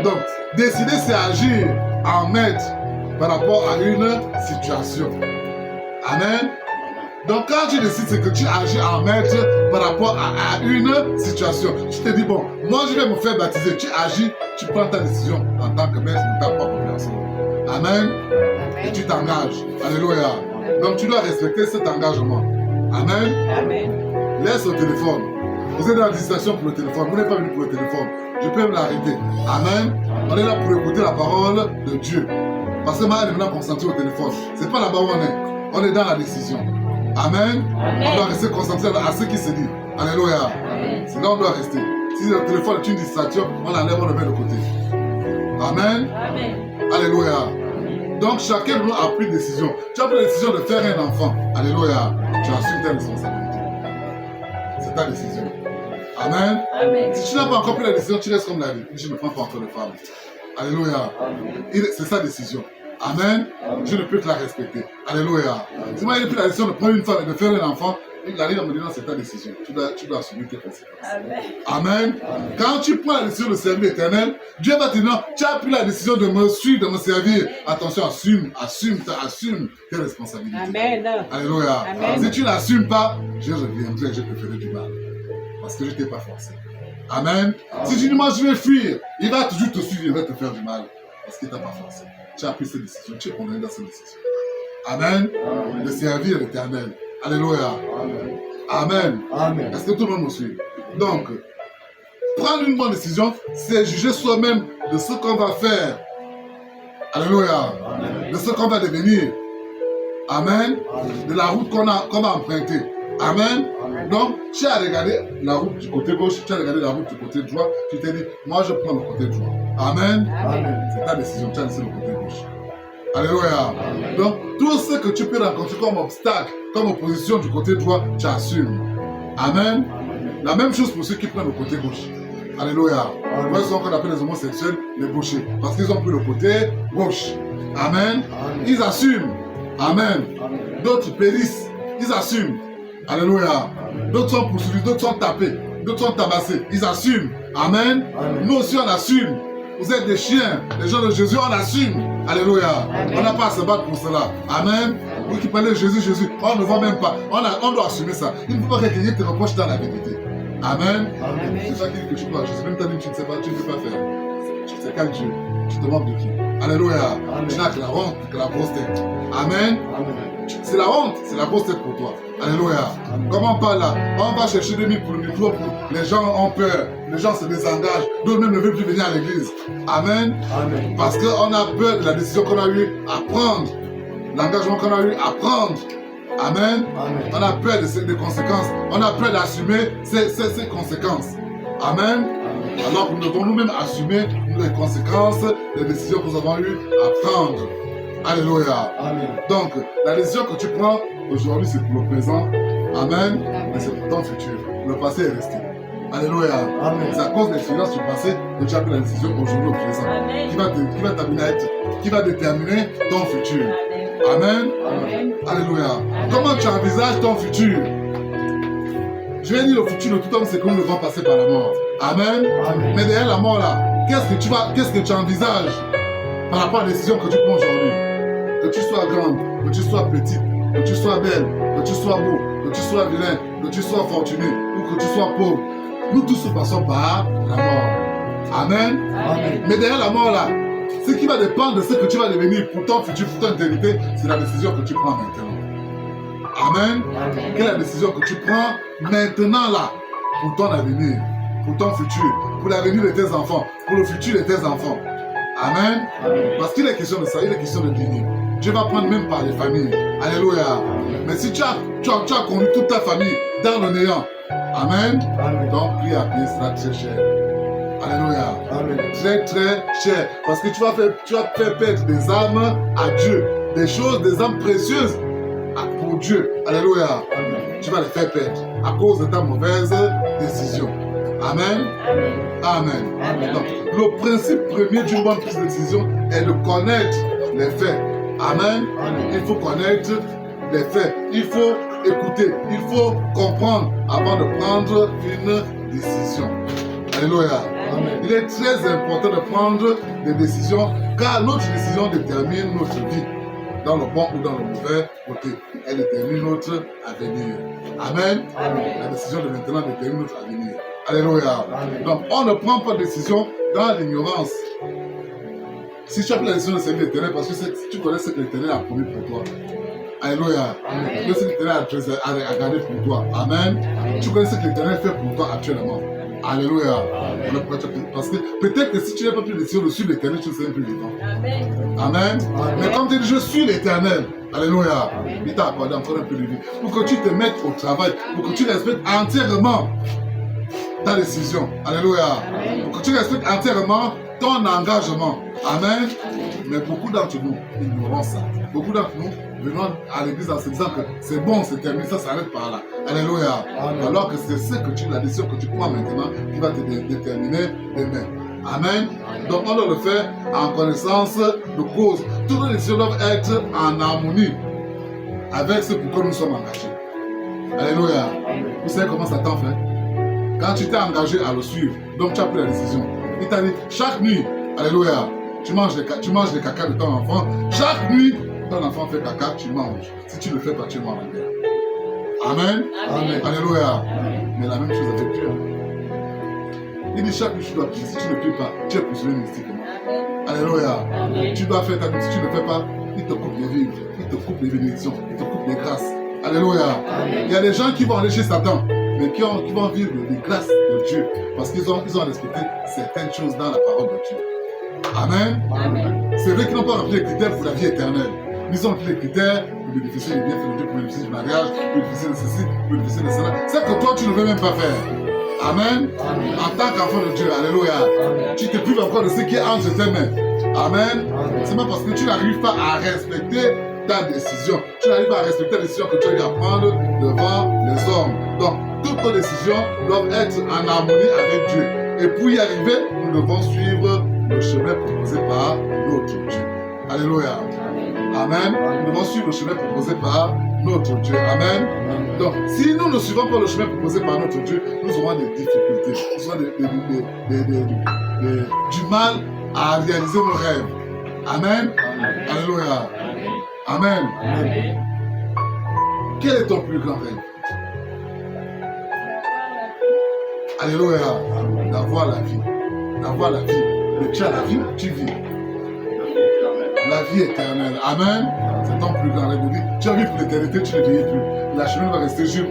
Speaker 1: Donc, décider, c'est agir en maître par rapport à une situation. Amen. Donc, quand tu décides, c'est que tu agis en maître par rapport à une situation. Tu te dis, bon, moi je vais me faire baptiser. Tu agis, tu prends ta décision en tant que maître de ta propre personne. Amen. Et tu t'engages. Alléluia. Donc, tu dois respecter cet engagement. Amen.
Speaker 4: Amen.
Speaker 1: Laisse le téléphone. Vous êtes dans la distraction pour le téléphone. Vous n'êtes pas venu pour le téléphone. Je peux me l'arrêter. Amen. On est là pour écouter la parole de Dieu. Parce que maintenant, on est maintenant concentré au téléphone. C'est pas là-bas où on est. On est dans la décision. Amen.
Speaker 4: Amen.
Speaker 1: On doit rester concentré à ce qui se dit. Alléluia. C'est là où on doit rester. Si le téléphone est une distraction, on l'enlève, on le met de côté. Amen.
Speaker 4: Amen.
Speaker 1: Alléluia. Donc chacun de nous a pris une décision. Tu as pris la décision de faire un enfant. Alléluia. Tu assumes ta responsabilité. C'est ta décision. Amen.
Speaker 4: Amen.
Speaker 1: Si tu n'as pas encore pris la décision, tu restes comme la vie. Je ne prends pas encore de femme. Alléluia. C'est sa décision. Amen. Je ne peux que la respecter. Alléluia. Si moi j'ai pris la décision de prendre une femme et de faire un enfant, il arrive à me dire non, c'est ta décision. Tu dois assumer tes conséquences.
Speaker 4: Amen.
Speaker 1: Amen. Quand tu prends la décision de servir l'Éternel, Dieu va te dire non, tu as pris la décision de me suivre, de me servir. Attention, assume tes responsabilités.
Speaker 4: Amen.
Speaker 1: Alléluia.
Speaker 4: Amen.
Speaker 1: Si tu n'assumes pas, je reviendrai, je te ferai du mal. Parce que je ne t'ai pas forcé. Amen. Si tu dis moi je vais fuir, il va toujours te suivre, il va te faire du mal. Parce qu'il ne t'a pas forcé. Tu as pris cette décision, tu es condamné dans cette décision. Amen. De servir l'Éternel. Alléluia. Amen.
Speaker 3: Amen.
Speaker 1: Est-ce que tout le monde me suit? Donc, prendre une bonne décision, c'est juger soi-même de ce qu'on va faire. Alléluia. De ce qu'on va devenir. Amen. De la route qu'on va emprunter. Amen. Donc, tu as regardé la route du côté gauche, tu as regardé la route du côté droit, tu t'es dit, moi je prends le côté droit. Amen. C'est ta décision, tu as laissé le côté gauche. Alléluia. Donc, tout ce que tu peux rencontrer comme obstacle, comme opposition du côté droit, tu assumes. Amen. La même chose pour ceux qui prennent le côté gauche. Alléluia. Moi, ce qu'on appelle les homosexuels, les gauchers. Parce qu'ils ont pris le côté gauche. Amen. Ils assument. Amen. D'autres périssent. Ils assument. Alléluia. D'autres sont poursuivis, d'autres sont tapés, d'autres sont tabassés. Ils assument. Amen. Nous aussi, on assume. Vous êtes des chiens, les gens de Jésus, on assume. Alléluia. On n'a pas à se battre pour cela. Amen. Vous qui parlez de Jésus, on ne voit même pas. On doit assumer ça. Il ne faut pas que quelqu'un te reproche dans la vérité. Amen. C'est ça qui dit que tu crois. Jésus même t'a dit que tu ne sais pas, tu ne peux pas faire. Tu sais quel Dieu. Tu te moques de qui? Alléluia. Tu n'as que la honte, que la grosse tête. Amen. C'est la honte, c'est la grosse tête pour toi. Alléluia. Comment on parle là? On va chercher des pour le micro. Les gens ont peur. Les gens se désengagent. D'autres même ne veulent plus venir à l'église. Amen. Parce qu'on a peur de la décision qu'on a eu à prendre. L'engagement qu'on a eu à prendre. Amen. On a peur des conséquences. On a peur d'assumer ces conséquences. Amen. Alors que nous devons nous-mêmes assumer les conséquences des décisions que nous avons eu à prendre. Alléluia.
Speaker 3: Amen.
Speaker 1: Donc, la décision que tu prends aujourd'hui, c'est pour le présent. Amen. Mais c'est pour ton futur. Le passé est resté. Alléluia.
Speaker 3: Amen.
Speaker 1: C'est à cause des finances du passé que tu as pris la décision aujourd'hui au présent. Qui va déterminer ton futur. Amen. Alléluia. Comment tu envisages ton futur? Je vais dire le futur de tout homme, c'est que nous devons passer par la mort. Amen.
Speaker 3: Amen.
Speaker 1: Mais derrière la mort là, qu'est-ce que tu envisages par rapport à la décision que tu prends aujourd'hui? Que tu sois grande, que tu sois petite, que tu sois belle, que tu sois beau, que tu sois vilain, que tu sois fortuné ou que tu sois pauvre. Nous tous passons par la mort. Amen.
Speaker 3: Amen.
Speaker 1: Mais derrière la mort là, ce qui va dépendre de ce que tu vas devenir pour ton futur, pour ton éternité, c'est la décision que tu prends maintenant. Amen. Quelle est la décision que tu prends maintenant là pour ton avenir, pour ton futur, pour l'avenir de tes enfants, pour le futur de tes enfants. Amen. Parce qu'il est question de ça, il est question de dîner. Dieu va prendre même par les familles. Alléluia. Mais si tu as conduit toute ta famille dans le néant, Amen. Donc prier à Dieu sera très cher. Alléluia.
Speaker 3: Amen.
Speaker 1: Très très cher. Parce que tu vas faire perdre des âmes à Dieu. Des choses, des âmes précieuses pour Dieu. Alléluia. Tu vas les faire perdre à cause de ta mauvaise décision. Amen. Amen. Donc, le principe premier d'une bonne prise de décision est de connaître les faits. Amen. Il faut connaître les faits. Il faut écouter. Il faut comprendre avant de prendre une décision. Alléluia. Il est très important de prendre des décisions car notre décision détermine notre vie. Dans le bon ou dans le mauvais côté. Elle détermine notre avenir. Amen. La décision de maintenant détermine notre avenir. Alléluia. Donc, on ne prend pas de décision dans l'ignorance. Si tu as pris la décision de servir l'Éternel, parce que tu connais ce que l'Éternel a promis pour toi. Alléluia. Tu connais ce que l'Éternel a gardé pour toi. Amen. Tu connais ce que l'Éternel fait pour toi actuellement. Alléluia. Parce que peut-être que si tu n'as pas pris la décision de suivre l'Éternel, tu ne serais plus vivant. Amen. Mais comme tu dis, je suis l'Éternel. Alléluia. Il t'a accordé encore un peu de vie. Pour que tu te mettes au travail. Pour que tu respectes entièrement ta décision. Alléluia. Pour que tu respectes entièrement ton engagement. Amen. Mais beaucoup d'entre nous ignorons ça. Beaucoup d'entre nous venons à l'église en se disant que c'est bon, c'est terminé, ça s'arrête par là. Alléluia. Alors que c'est la décision que tu prends maintenant qui va te déterminer demain. Amen. Donc on doit le faire en connaissance de cause. Toutes les décisions doivent être en harmonie avec ce pour quoi nous sommes engagés. Alléluia. Vous savez comment Satan fait? Quand tu t'es engagé à le suivre, donc tu as pris la décision. Il t'a dit, chaque nuit, alléluia, tu manges les caca de ton enfant. Chaque nuit, ton enfant fait caca, tu manges. Si tu ne le fais pas, tu es mort en guerre. Amen. Alléluia. Mais la même chose avec Dieu. Il dit chaque nuit, tu dois prier. Si tu ne pries pas, tu es poursuivi mystiquement. Alléluia. Tu dois faire ta vie. Si tu ne le fais pas, il te coupe les vies. Il te coupe les bénédictions. Il te coupe les grâces. Alléluia. Il y a des gens qui vont aller chez Satan, mais qui vont vivre les grâces de Dieu. Parce qu'ils ont respecté certaines choses dans la parole de Dieu. Amen. C'est vrai qu'ils n'ont pas rempli les critères pour la vie éternelle. Ils ont rempli les critères pour bénéficier des bienfaits de Dieu, pour bénéficier du mariage, pour bénéficier de ceci, pour bénéficier de cela. C'est que toi, tu ne veux même pas faire. Amen. En tant qu'enfant de Dieu, alléluia. Tu te prives encore de ce qui est entre tes mains. Amen. C'est pas parce que tu n'arrives pas à respecter ta décision. Tu n'arrives pas à respecter la décision que tu as eu à prendre devant les hommes. Donc, toutes nos décisions doivent être en harmonie avec Dieu. Et pour y arriver, nous devons suivre le chemin proposé par notre Dieu. Alléluia. Amen. Nous devons suivre le chemin proposé par notre Dieu. Amen. Donc, si nous ne suivons pas le chemin proposé par notre Dieu, nous aurons des difficultés. Nous aurons du mal à réaliser nos rêves. Amen. Alléluia. Amen. Quel est ton plus grand rêve? Alléluia. D'avoir la vie. D'avoir la vie. Mais tu as la vie, tu vis. La vie éternelle. Amen. C'est ton plus grand rêve de vie. Tu as vu pour l'éternité, tu ne vieillis plus. La chemin va rester juste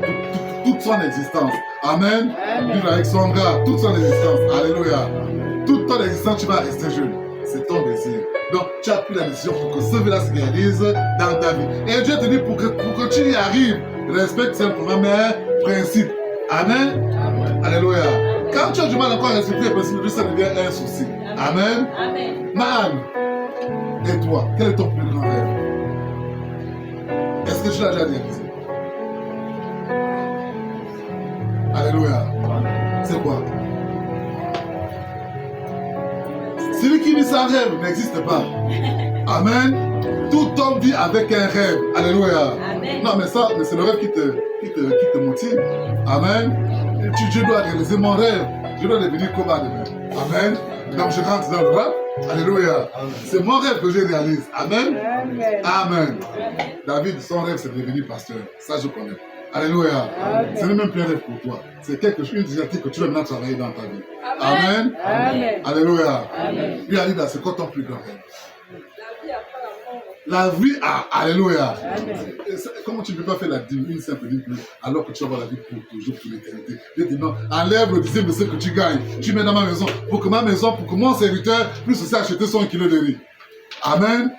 Speaker 1: toute son existence. Amen. Vivre avec son gars, toute son existence. Alléluia. Toute ton existence, tu vas rester jeune. C'est ton désir. Donc, tu as pris la décision pour que ce vœu-là se réalise dans ta vie. Et Dieu te dit pour que tu y arrives, respecte simplement mes principes. Amen. Alléluia. Quand tu as du mal encore à respecter les principes de Dieu, ça devient un souci. Amen.
Speaker 4: Amen.
Speaker 1: Man, et toi, quel est ton plus grand rêve? Est-ce que tu l'as déjà réalisé? Alléluia. C'est quoi? Celui qui vit sans rêve n'existe pas. Amen. Tout homme vit avec un rêve. Alléluia.
Speaker 4: Amen.
Speaker 1: Non, mais ça, c'est le rêve qui te motive. Amen. Je dois réaliser mon rêve. Je dois devenir comme demain. Amen. Donc je rentre dans le rêve. Alléluia. C'est mon rêve que je réalise. Amen. Amen. David, son rêve, c'est de devenir pasteur. Ça, je connais. Alléluia. Ce n'est même plus un rêve pour toi. C'est quelque chose, une initiative que tu veux maintenant travailler dans ta vie. Amen.
Speaker 4: Amen.
Speaker 1: Alléluia.
Speaker 4: Amen.
Speaker 1: Lui, Alida, c'est quoi ton plus grand rêve?
Speaker 4: La vie après la mort.
Speaker 1: La vie, alléluia.
Speaker 4: Amen.
Speaker 1: Comment tu ne peux pas faire la dîme, une simple dîme, alors que tu vas avoir la vie pour toujours, pour l'éternité? Je dis non, enlève le dixième de ce que tu gagnes. Tu mets dans ma maison, pour que mon serviteur puisse aussi acheter 100 kilos de riz. Amen.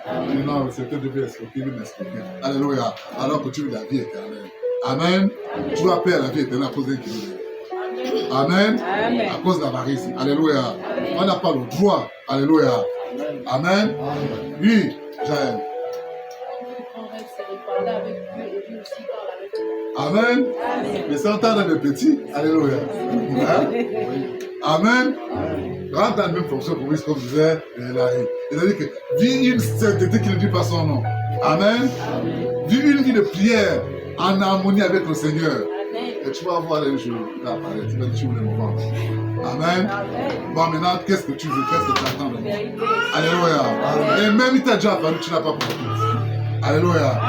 Speaker 1: Non, c'est peut-être de escroquer, il m'escroquer. Alléluia. Alors que tu veux la vie éternelle. Amen. Tu vas perdre la vie éternelle à cause d'un kilo de riz. Amen.
Speaker 4: Amen.
Speaker 1: À cause de l'avarice. Alléluia. On n'a pas le droit. Alléluia. Amen. Oui, Jaël. Amen. Mais c'est un temps de petit. Alléluia. Hein? Amen. Rentre dans la même fonction pour lui, comme disait Larry. C'est-à-dire que vis une sainteté qui ne dit pas son nom. Amen. Vis une vie de prière en harmonie avec le Seigneur. Et tu vas voir les jours qui apparaissent. Tu vas dire, tu voulais me vendre. Amen. Bon, maintenant, qu'est-ce que tu veux? Qu'est-ce que tu attends de moi? Alléluia. Et même il t'a déjà apparu, tu n'as pas compris. Alléluia.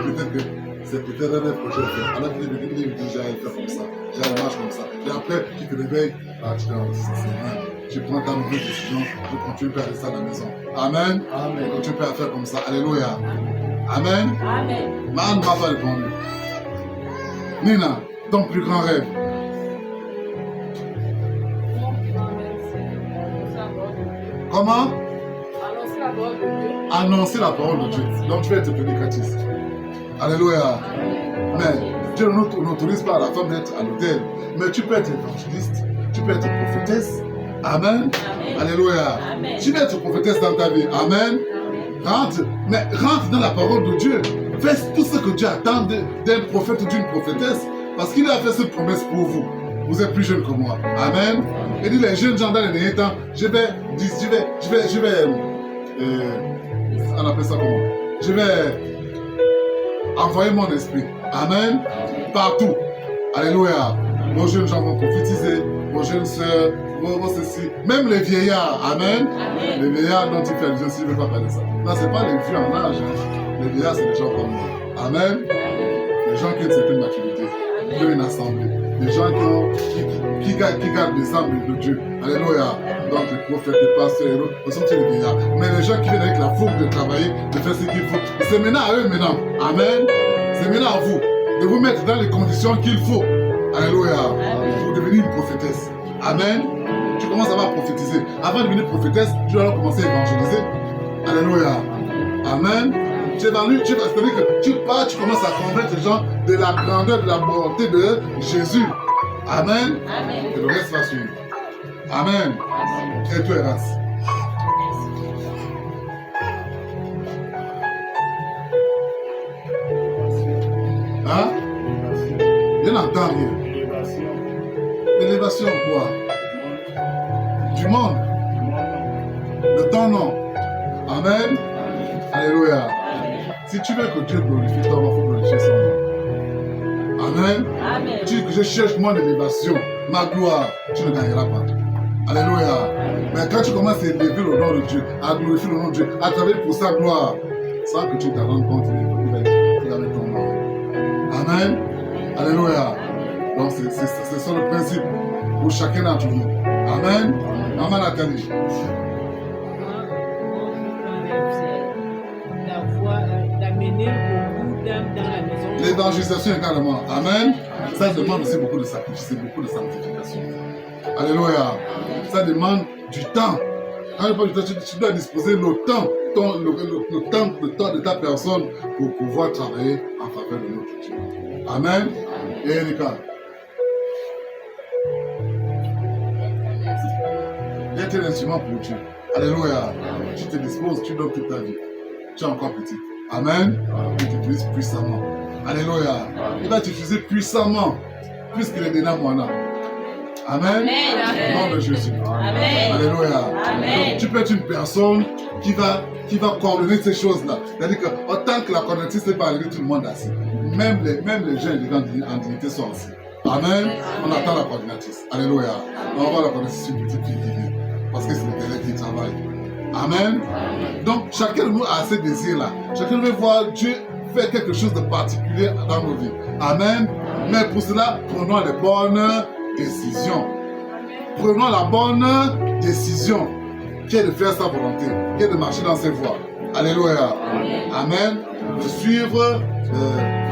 Speaker 1: Peut-être que c'est peut-être un rêve que j'ai fait. Alors qu'il est venu, j'ai fait comme ça. J'ai marche comme ça. Et après, tu te réveilles. Ah, tu dis, tu prends ta nouvelle décision. Tu continues à rester à la maison. Amen.
Speaker 3: Amen.
Speaker 1: Tu peux faire comme ça. Alléluia. Amen.
Speaker 4: Amen.
Speaker 1: Man ne m'a pas répondu. Nina, ton plus grand rêve. Comment? Annoncer la parole de Dieu. Donc tu vas être prédicatrice. Alléluia. Mais Dieu n'autorise pas la femme d'être à l'hôtel. Mais tu peux être évangéliste. Tu peux être prophétesse. Amen. Alléluia. Tu peux être prophétesse dans ta vie. Amen. Rentre dans la parole de Dieu. Fais tout ce que Dieu attend d'un prophète ou d'une prophétesse. Parce qu'il a fait cette promesse pour vous. Vous êtes plus jeune que moi. Amen. Il dit les jeunes gens dans les derniers temps, je vais, on appelle ça comment? Je vais envoyer mon esprit. Amen. Partout. Alléluia. Vos jeunes gens vont prophétiser, vos jeunes sœurs, vos ceci. Même les vieillards. Amen. Les vieillards dont il fait allusion, s'il ne veut pas parler de ça. Là, ce n'est pas les vieux en âge. Les vieillards, c'est les gens comme moi. Amen. Les gens qui ont une certaine maturité, qui ont une assemblée. Les gens qui gardent les âmes de Dieu. Alléluia. Donc les prophètes, les pasteurs, les autres, ce sont tous les vieillards. Mais les gens qui viennent avec la fougue de travailler, de faire ce qu'il faut, c'est maintenant à eux maintenant. Amen. C'est maintenant à vous de vous mettre dans les conditions qu'il faut. Alléluia. Pour devenir une prophétesse. Amen. Tu commences à prophétiser. Avant de devenir prophétesse, tu dois commencer à évangéliser. Alléluia. Amen. Tu évalues, c'est-à-dire que tu pars, tu commences à convaincre les gens de la grandeur, de la bonté de Jésus. Amen.
Speaker 4: Amen.
Speaker 1: Et le reste va suivre. Amen. Et toi, Eras. Hein? Je n'entends rien. L'élévation quoi? Du monde. De ton nom. Amen. Alléluia. Si tu veux que Dieu glorifie toi, il faut glorifier son nom. Amen.
Speaker 4: Amen.
Speaker 1: Tu dis que je cherche mon élévation, ma gloire, tu ne gagneras pas. Alléluia. Mais quand tu commences à élever le nom de Dieu, à glorifier le nom de Dieu, à travailler pour sa gloire, sans que tu te rendes compte, il va mettre ton nom. Amen. Alléluia. Donc c'est ça le principe pour chacun d'entre nous. Amen. Maman Nathalie.
Speaker 5: D'amener beaucoup d'âmes dans la maison.
Speaker 1: L'évangélisation également. Amen. Ça demande aussi beaucoup de sacrifice et beaucoup de sanctification. Alléluia. Ça demande du temps. Quand il parle du temps, tu dois disposer le temps, le temps de ta personne pour pouvoir travailler en faveur de notre Dieu. Amen. Et Erika. tu es l'instrument pour Dieu. Alléluia. Tu te disposes, tu donnes toute ta vie. Tu es encore petit. Amen. Il t'utilise puissamment. Alléluia. Il va t'utiliser puissamment. Plus qu'il est déjà moana. Amen. Au nom de Jésus.
Speaker 5: Amen.
Speaker 1: Alléluia.
Speaker 5: Amen.
Speaker 1: Donc, tu peux être une personne qui va coordonner ces choses-là. C'est-à-dire qu'autant que la coordinatrice n'est pas arrivée, tout le monde est assis. Même les gens en dignité sont assis. Amen. On attend la coordinatrice. Alléluia. On va voir la coordinatrice, une petite fille qui vient. Parce que c'est l'Éternel qui travaille. Amen. Donc, chacun de nous a ces désirs-là. Chacun veut voir Dieu faire quelque chose de particulier dans nos vies. Amen. Mais pour cela, prenons les bonnes décisions. Prenons la bonne décision qui est de faire sa volonté, qui est de marcher dans ses voies. Alléluia. Amen. De suivre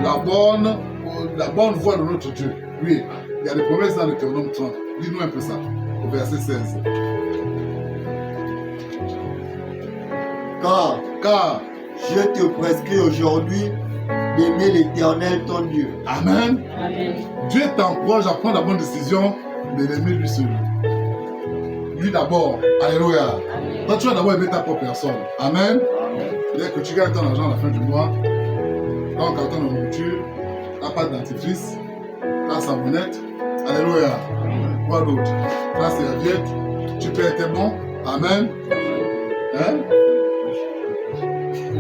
Speaker 1: la bonne voie de notre Dieu. Oui, il y a des promesses dans le Deutéronome 30. Dis-nous un peu ça, au verset 16. Car
Speaker 3: je te prescris aujourd'hui d'aimer l'Éternel ton Dieu.
Speaker 1: Amen.
Speaker 5: Amen.
Speaker 1: Dieu t'encourage à prendre la bonne décision de l'aimer lui seul. Lui d'abord. Alléluia. Toi, tu vas d'abord aimer ta propre personne. Amen. Dès que tu gagnes ton argent à la fin du mois, quand tu as ton nourriture, tu n'as pas de dentifrice, tu as savonnette. Alléluia. Quoi d'autre? Tu as serviette, tu payes tes bons. Amen. Hein?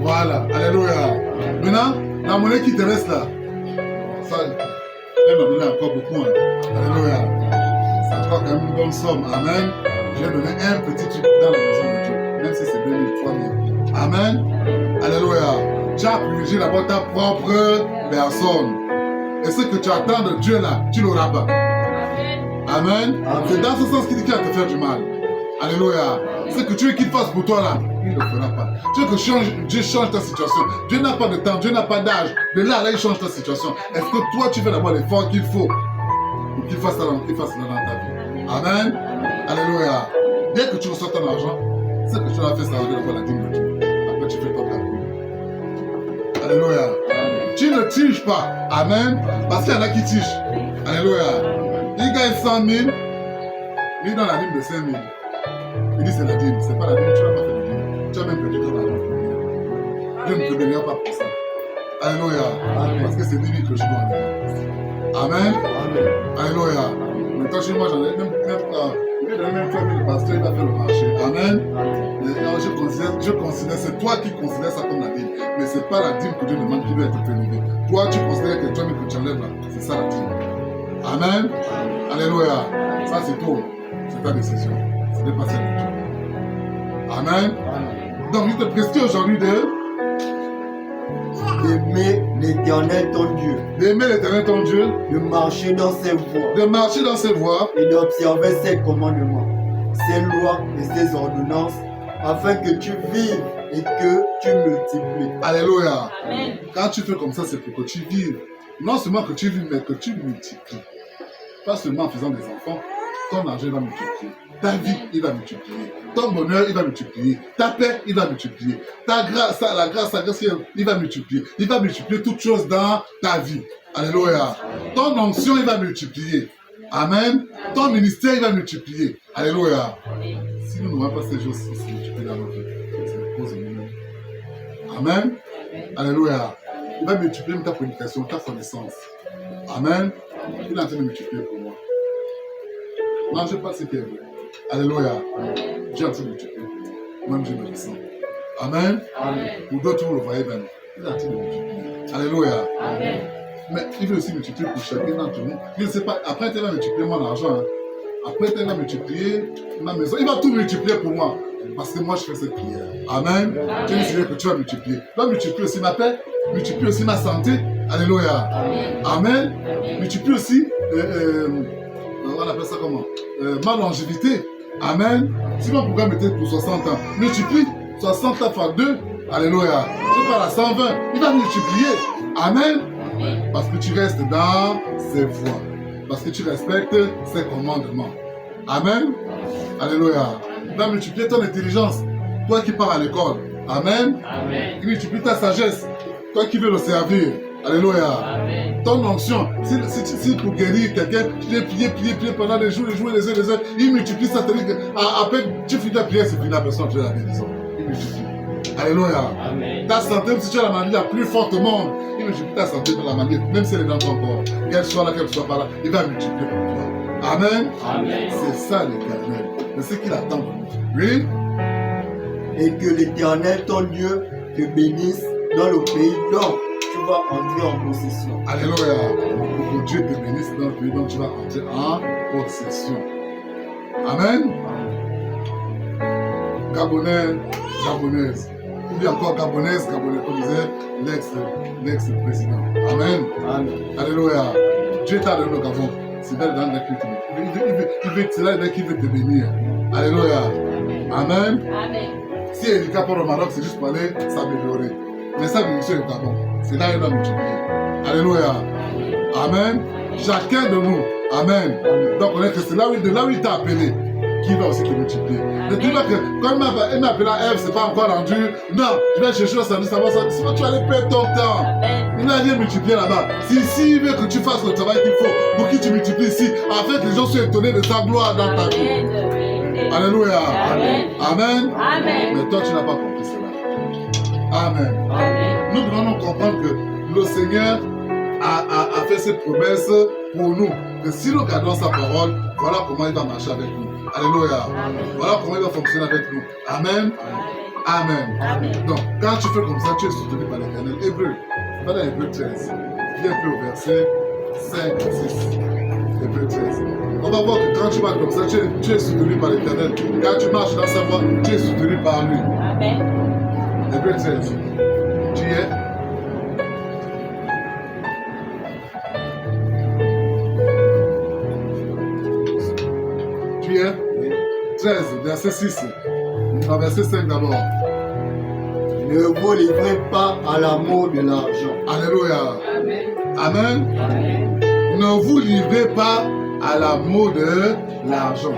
Speaker 1: Voilà. Alléluia. Maintenant, la monnaie qui te reste là, ça, elle m'a donné encore beaucoup. Hein. Alléluia. C'est encore quand même une bonne somme. Amen. Je vais donner un petit truc dans la maison de Dieu. Même si c'est 2000, 3000. Amen. Alléluia. Tu as privilégié d'abord ta propre personne. Et ce que tu attends de Dieu là, tu ne l'auras pas. Amen. C'est dans ce sens qu'il dit qu'il va te faire du mal. Alléluia. Ce que tu veux qu'il fasse pour toi là, il ne le fera pas. Tu veux que Dieu change ta situation. Dieu n'a pas de temps, Dieu n'a pas d'âge. De là, il change ta situation. Est-ce que toi, tu fais d'abord l'effort qu'il faut pour qu'il fasse ça dans ta vie? Amen. Alléluia. Dès que tu reçois ton argent, ce que tu as fait, ça va d'abord la dîme de Dieu. Après, tu fais ton calcul. Alléluia. Tu ne tiges pas. Amen. Parce qu'il y en a qui tigent. Alléluia. Il gagne 100 000. Il donne la dîme de 5 000. Il dit c'est la dîme. C'est pas la dîme. Tu n'as pas fait la dîme. Tu as même perdu ton argent. Dieu ne te bénira pas pour ça. Alléluia. Parce que c'est lui que je dois aller. Amen. Alléluia. Maintenant, chez moi, j'en ai même fait le pasteur, il va faire le marché. Amen. Je considère, c'est toi qui considères ça comme la dîme. Mais ce n'est pas la dîme que Dieu demande qui doit être prélevé. Toi, tu considères que toi, que tu enlèves là, c'est ça la dîme. Amen. Alléluia. Ça, c'est tout. C'est ta décision. Ce n'est pas celle de Dieu. Amen. Donc, je te prescris aujourd'hui
Speaker 3: d'aimer l'Éternel ton Dieu,
Speaker 1: d'aimer l'Éternel ton Dieu,
Speaker 3: de marcher dans ses voies,
Speaker 1: de marcher dans ses voies
Speaker 3: et d'observer ses commandements, ses lois et ses ordonnances, afin que tu vives et que tu multiplies.
Speaker 1: Alléluia.
Speaker 5: Amen.
Speaker 1: Quand tu fais comme ça, c'est pour que tu vives. Non seulement que tu vives, mais que tu multiplies. Pas seulement en faisant des enfants, ton argent va multiplier. Ta vie, il va multiplier. Ton bonheur, il va multiplier. Ta paix, il va multiplier. Ta grâce, la grâce, il va multiplier. Il va multiplier toutes choses dans ta vie. Alléluia. Ton onction, il va multiplier. Amen. Ton ministère, il va multiplier. Alléluia. Si nous n'aurons pas ces choses-ci, c'est multiplier dans notre vie. C'est cause de nous-mêmes. Amen. Alléluia. Il va multiplier ta prédication, ta connaissance. Amen. Il est en train de multiplier pour moi. Non, je ne sais pas ce qui est vrai. Alléluia. Dieu est en train de multiplier pour moi. Moi-même, je me le sens. Amen. Pour d'autres, vous le voyez bien. Il est en train de multiplier. Alléluia.
Speaker 5: Amen.
Speaker 1: Mais il veut aussi multiplier pour chacun d'entre nous. Je ne sais pas. Après, il va multiplier mon argent. Hein. Après, il va multiplier ma maison. Il va tout multiplier pour moi. Parce que moi, je fais cette prière. Amen. Dieu dit que tu vas multiplier. Il va multiplier aussi ma paix. Multiplie aussi ma santé. Alléluia. Amen. Multiplie aussi, on appelle ça comment? Ma longévité. Amen. Si mon programme était pour 60 ans, multiplie 60 ans fois 2. Alléluia. Je parle à 120. Il va multiplier. Amen. Parce que tu restes dans ses voies. Parce que tu respectes ses commandements. Amen. Alléluia. Il va multiplier ton intelligence. Toi qui pars à l'école. Amen. Il multiplie ta sagesse. Toi qui veux le servir. Alléluia.
Speaker 5: Amen.
Speaker 1: Ton onction, si pour guérir quelqu'un, tu l'as prié pendant des jours, les heures, il multiplie ça, c'est-à-dire qu'à peine tu finis ta prière, c'est fini, la personne, tu as la guérison. Il multiplie. Alléluia.
Speaker 5: Amen.
Speaker 1: Ta santé, même si tu as la maladie la plus forte au monde, il multiplie ta santé dans la maladie, même si elle est dans ton corps. Qu'elle soit là, qu'elle soit pas là, il va multiplier pour toi. Amen.
Speaker 5: Amen.
Speaker 1: C'est ça l'Éternel. C'est ce qu'il attend de nous. Oui.
Speaker 3: Et que l'Éternel, ton Dieu, te bénisse dans le pays dont tu vas entrer en possession.
Speaker 1: Alléluia. Que Dieu te bénisse dans le pays dont tu vas entrer en possession. Amen. Gabonais, Gabonaise. Ou bien encore Gabonaise, Gabonais, comme disait l'ex-président. Amen.
Speaker 3: Amen.
Speaker 1: Alléluia. Dieu t'a donné le Gabon. C'est là dans la culture. C'est là qu'il veut te bénir. Alléluia. Amen.
Speaker 5: Amen.
Speaker 1: Si Erika part au Maroc, c'est juste pour aller s'améliorer. Mais ça, bien sûr, au Gabon. C'est là qu'il va multiplier. Alléluia. Amen. Chacun de nous. Amen. Donc, on est que c'est là où il t'a appelé qui va aussi te multiplier. Ne dis pas que quand il m'a appelé à Ève, c'est pas encore rendu. Non, je vais chercher au service, ça va. Sinon, tu vas aller perdre ton temps. Il n'a rien multiplié là-bas. Si il veut que tu fasses le travail qu'il faut pour qu'il te multiplie ici, afin que les gens soient étonnés de sa gloire dans ta vie. Alléluia.
Speaker 5: Amen.
Speaker 1: Amen.
Speaker 5: Amen.
Speaker 1: Mais toi, tu n'as pas compris cela. Amen.
Speaker 5: Amen.
Speaker 1: Nous devons comprendre que le Seigneur a fait ses promesses pour nous. Que si nous gardons sa parole, voilà comment il va marcher avec nous. Alléluia. Voilà comment il va fonctionner avec nous. Amen. Amen.
Speaker 5: Amen.
Speaker 1: Donc, quand tu fais comme ça, tu es soutenu par l'Éternel. Hébreu. Va dans Hébreu 13. Viens un peu au verset 5 et 6. Hébreu 13. On va voir que quand tu vas comme ça, tu es soutenu par l'Éternel. Quand tu marches dans sa voie, tu es soutenu par lui.
Speaker 5: Amen.
Speaker 1: Hébreu 13. Tu y es? Tu y es? 13, verset 6. Non, verset 5 d'abord.
Speaker 3: Ne vous livrez pas à l'amour de l'argent.
Speaker 1: Alléluia.
Speaker 5: Amen.
Speaker 1: Amen.
Speaker 5: Amen.
Speaker 1: Ne vous livrez pas à l'amour de l'argent.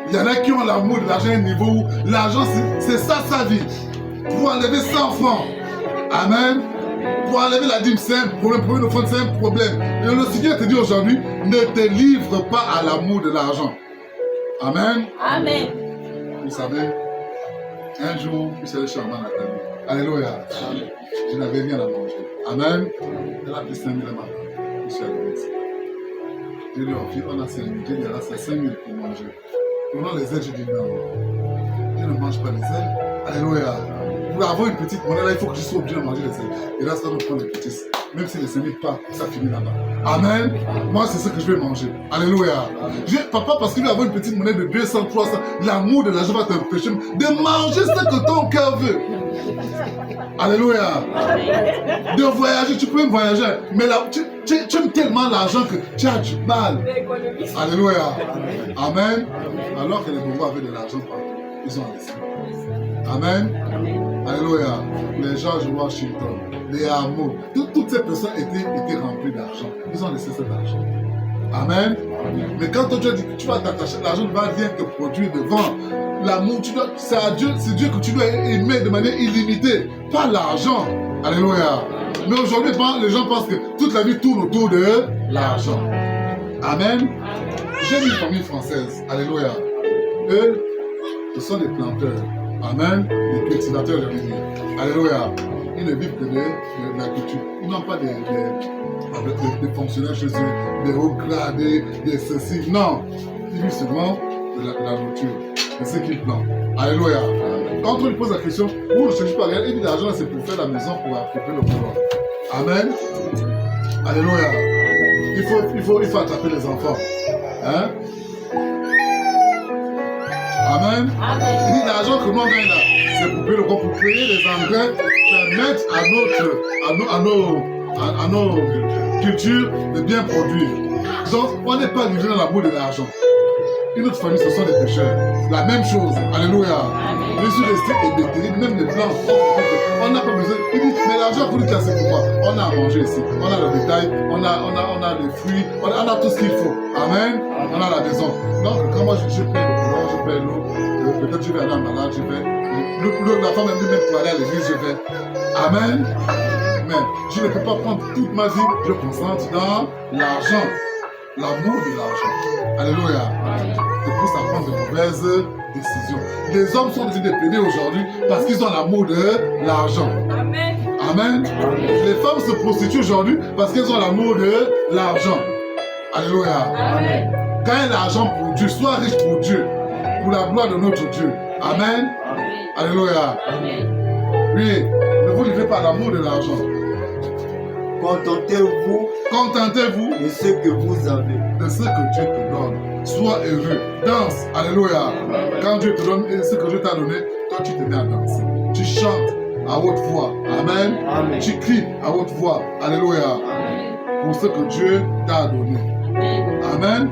Speaker 1: Il y en a qui ont l'amour de l'argent à un niveau où l'argent, c'est ça sa vie. Pour enlever 100 francs. Amen. Pour enlever la dîme, c'est un problème. Pour une offrande, c'est un problème. Et le Seigneur te dit aujourd'hui, ne te livre pas à l'amour de l'argent. Amen.
Speaker 5: Amen.
Speaker 1: Vous savez, un jour, je suis allé chez Maman Nathalie. Alléluia. Je n'avais rien à manger. Amen. Elle a pris 5 000 à ma femme. Je suis allé ici. Je lui ai offert, on a 5 000. J'ai dit, là, c'est 5 000 pour manger. Pendant les ailes, je dis non. Je ne mange pas les ailes. Alléluia. Pour avoir une petite monnaie, là, il faut que je sois obligé de manger les ailes. Et là, ça va me prendre les petits. Même si les 5 000 pas, ça finit là-bas. Amen. Moi, c'est ce que je vais manger. Alléluia. Papa, parce qu'il va avoir une petite monnaie de 200, 300, l'amour de l'argent va t'empêcher de manger ce que ton cœur veut. Alléluia. De voyager, tu peux même voyager. Mais là, tu aimes tellement l'argent que tu as du mal. Alléluia. Amen. Alors que les Bobos avaient de l'argent partout, ils ont laissé. Amen. Alléluia. Les George Washington, les hameaux, toutes ces personnes étaient remplies d'argent. Ils ont laissé cet argent. Amen. Mais quand toi tu as dit que tu vas t'attacher, l'argent ne va rien te produire devant. L'amour, c'est à Dieu, c'est Dieu que tu dois aimer de manière illimitée, pas l'argent. Alléluia. Mais aujourd'hui, les gens pensent que toute la vie tourne autour de l'argent. Amen. J'ai une famille française. Alléluia. Eux, ce sont des planteurs. Amen. Des cultivateurs de rivière. Alléluia. Ils ne vivent que de l'agriculture. Ils n'ont pas des fonctionnaires chez eux, des hauts gradés, des ceci. Non. Ils vivent seulement de la nourriture. C'est ce qu'ils plantent. Alléluia. Quand on lui pose la question, où ne cherche pas rien, il dit l'argent c'est pour faire la maison, pour accomplir le boulot. Amen. Alléluia. Il faut attraper les enfants. Hein? Amen. Il dit l'argent que nous on gagne là, c'est pour payer le corps, pour payer les engrais, permettre à nos cultures de bien produire. Donc, on n'est pas livré dans l'amour de l'argent. Une autre famille, ce sont des pécheurs. La même chose. Alléluia. Les sud-estés et des même les blancs. On n'a pas besoin. Il dit, mais l'argent pour lui casser pourquoi? On a à manger ici. On a le bétail, on a des fruits, on a tout ce qu'il faut. Amen. On a la maison. Donc, quand moi je paye le courant, je paye l'eau, peut-être je vais aller en malade, je vais. La femme elle dit même pour aller à l'église, je vais. Amen. Amen. Je ne peux pas prendre toute ma vie, je concentre dans l'argent. L'amour de l'argent. Alléluia. Te pousse à prendre de mauvaises décisions. Les hommes sont devenus des pédés aujourd'hui parce qu'ils ont l'amour de l'argent.
Speaker 5: Amen.
Speaker 1: Amen. Les femmes se prostituent aujourd'hui parce qu'elles ont l'amour de l'argent. Alléluia.
Speaker 5: Amen.
Speaker 1: Gagne l'argent pour Dieu, sois riche pour Dieu, pour la gloire de notre Dieu. Amen. Alléluia. Oui, ne vous livrez pas à l'amour de l'argent.
Speaker 3: Contentez-vous
Speaker 1: Contentez-vous
Speaker 3: de ce que vous avez.
Speaker 1: de ce que Dieu te donne. Sois heureux. Danse. Alléluia. Quand Dieu te donne ce que Dieu t'a donné, toi tu te mets à danser. Tu chantes à haute voix. Amen.
Speaker 3: Amen.
Speaker 1: Tu cries à haute voix. Alléluia. Pour ce que Dieu t'a donné. Amen.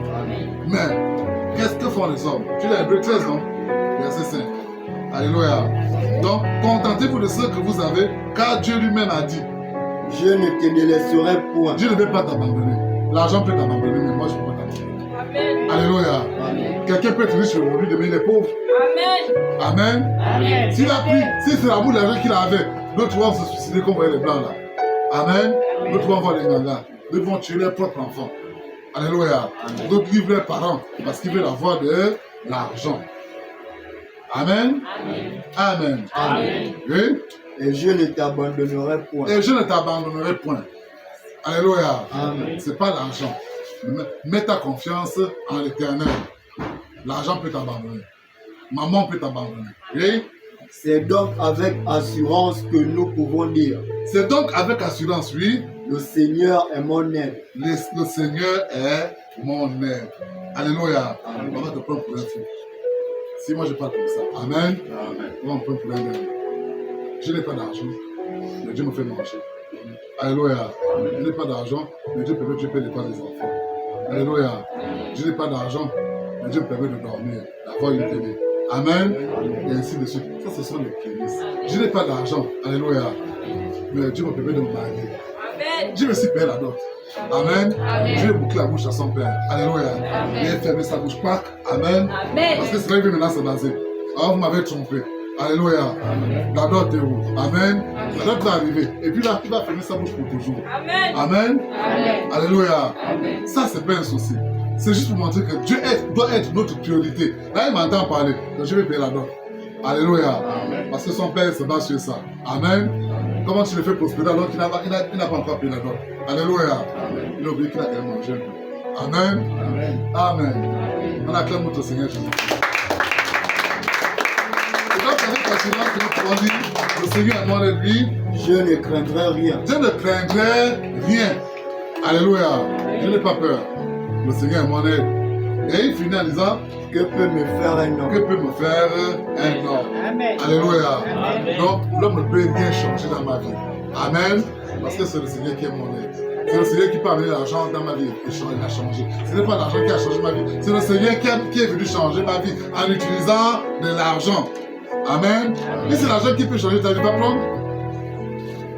Speaker 1: Mais qu'est-ce que font les hommes? Tu l'as Hébreux 13, non? Verset 5. Alléluia. Donc, contentez-vous de ce que vous avez, car Dieu lui-même a dit.
Speaker 3: Je ne te délaisserai point.
Speaker 1: Dieu ne veut pas t'abandonner. L'argent peut t'abandonner, mais moi je ne peux pas t'abandonner.
Speaker 5: Amen.
Speaker 1: Alléluia.
Speaker 3: Amen.
Speaker 1: Quelqu'un peut être riche aujourd'hui, demain il est pauvre.
Speaker 5: Amen.
Speaker 1: Amen.
Speaker 5: Amen.
Speaker 1: S'il a pris, si c'est l'amour de l'argent qu'il avait, d'autres vont se suicider comme vous voyez les blancs là. Amen. D'autres vont voir les gangas. D'autres vont tuer leurs propres enfants. Alléluia. D'autres livrent leurs parents parce qu'ils veulent avoir de l'argent. Amen. Amen.
Speaker 5: Amen.
Speaker 1: Oui.
Speaker 3: Et je ne t'abandonnerai point.
Speaker 1: Et je ne t'abandonnerai point. Alléluia.
Speaker 3: Amen.
Speaker 1: C'est pas l'argent. Mets ta confiance en l'Éternel. L'argent peut t'abandonner. Maman peut t'abandonner. Oui.
Speaker 3: C'est donc avec assurance que nous pouvons dire,
Speaker 1: C'est donc avec assurance, oui,
Speaker 3: le Seigneur est mon aide.
Speaker 1: le Seigneur est mon aide. Alléluia. On va te prendre pour un fou. Si moi je parle comme ça. Amen. On va me prendre pour un aide. Je n'ai pas d'argent, mais Dieu me fait manger. Alléluia. Je n'ai pas d'argent, mais Dieu permet que je paie les pas des enfants. Alléluia. Je n'ai pas d'argent, mais Dieu me permet de dormir, d'avoir une télé. Amen. Et ainsi de suite. Ça, ce sont les prémices. Je n'ai pas d'argent. Alléluia. Mais Dieu me permet de me marier.
Speaker 5: Amen.
Speaker 1: Dieu me suis payé la dot. Amen.
Speaker 5: Amen.
Speaker 1: Dieu a bouclé la bouche à son père. Alléluia.
Speaker 5: Amen.
Speaker 1: Il a fermé sa bouche. Pas. Amen.
Speaker 5: Amen.
Speaker 1: Parce que c'est là qu'il maintenant se baser. Alors vous m'avez trompé. Alléluia. La dot est où? Amen. La dot va arriver. Et puis là, il va fermer sa bouche pour toujours.
Speaker 5: Amen.
Speaker 1: Amen.
Speaker 5: Amen.
Speaker 1: Alléluia.
Speaker 5: Amen.
Speaker 1: Ça, c'est pas un souci. C'est juste pour montrer que Dieu doit être notre priorité. Là, il m'entend parler. Donc, je vais payer la dot. Alléluia. Parce que son père se base sur ça. Amen. Comment tu le fais prospérer alors qu'il n'a pas encore payé la dot? Alléluia. Il a oublié qu'il a quand même mangé un peu. Amen. Amen. On acclame notre Seigneur Jésus. Et donc, avec l'assurance que nous pouvons dire, le Seigneur est mort de lui.
Speaker 3: Je ne craindrai rien.
Speaker 1: Je ne craindrai rien. Alléluia. Je n'ai pas peur. Le Seigneur est mon aide. Et il finit en disant,
Speaker 3: Que peut me faire un
Speaker 1: que
Speaker 3: homme?
Speaker 1: peut me faire un homme?
Speaker 5: Amen.
Speaker 1: Alléluia.
Speaker 5: Amen.
Speaker 1: Donc, l'homme ne peut rien changer dans ma vie. Amen. Parce que c'est le Seigneur qui est mon aide. C'est le Seigneur qui peut amener l'argent dans ma vie et il a changé. Ce n'est pas l'argent qui a changé ma vie. C'est le Seigneur qui est venu changer ma vie en utilisant de l'argent. Amen. Et c'est l'argent qui peut changer ta vie. Va prendre.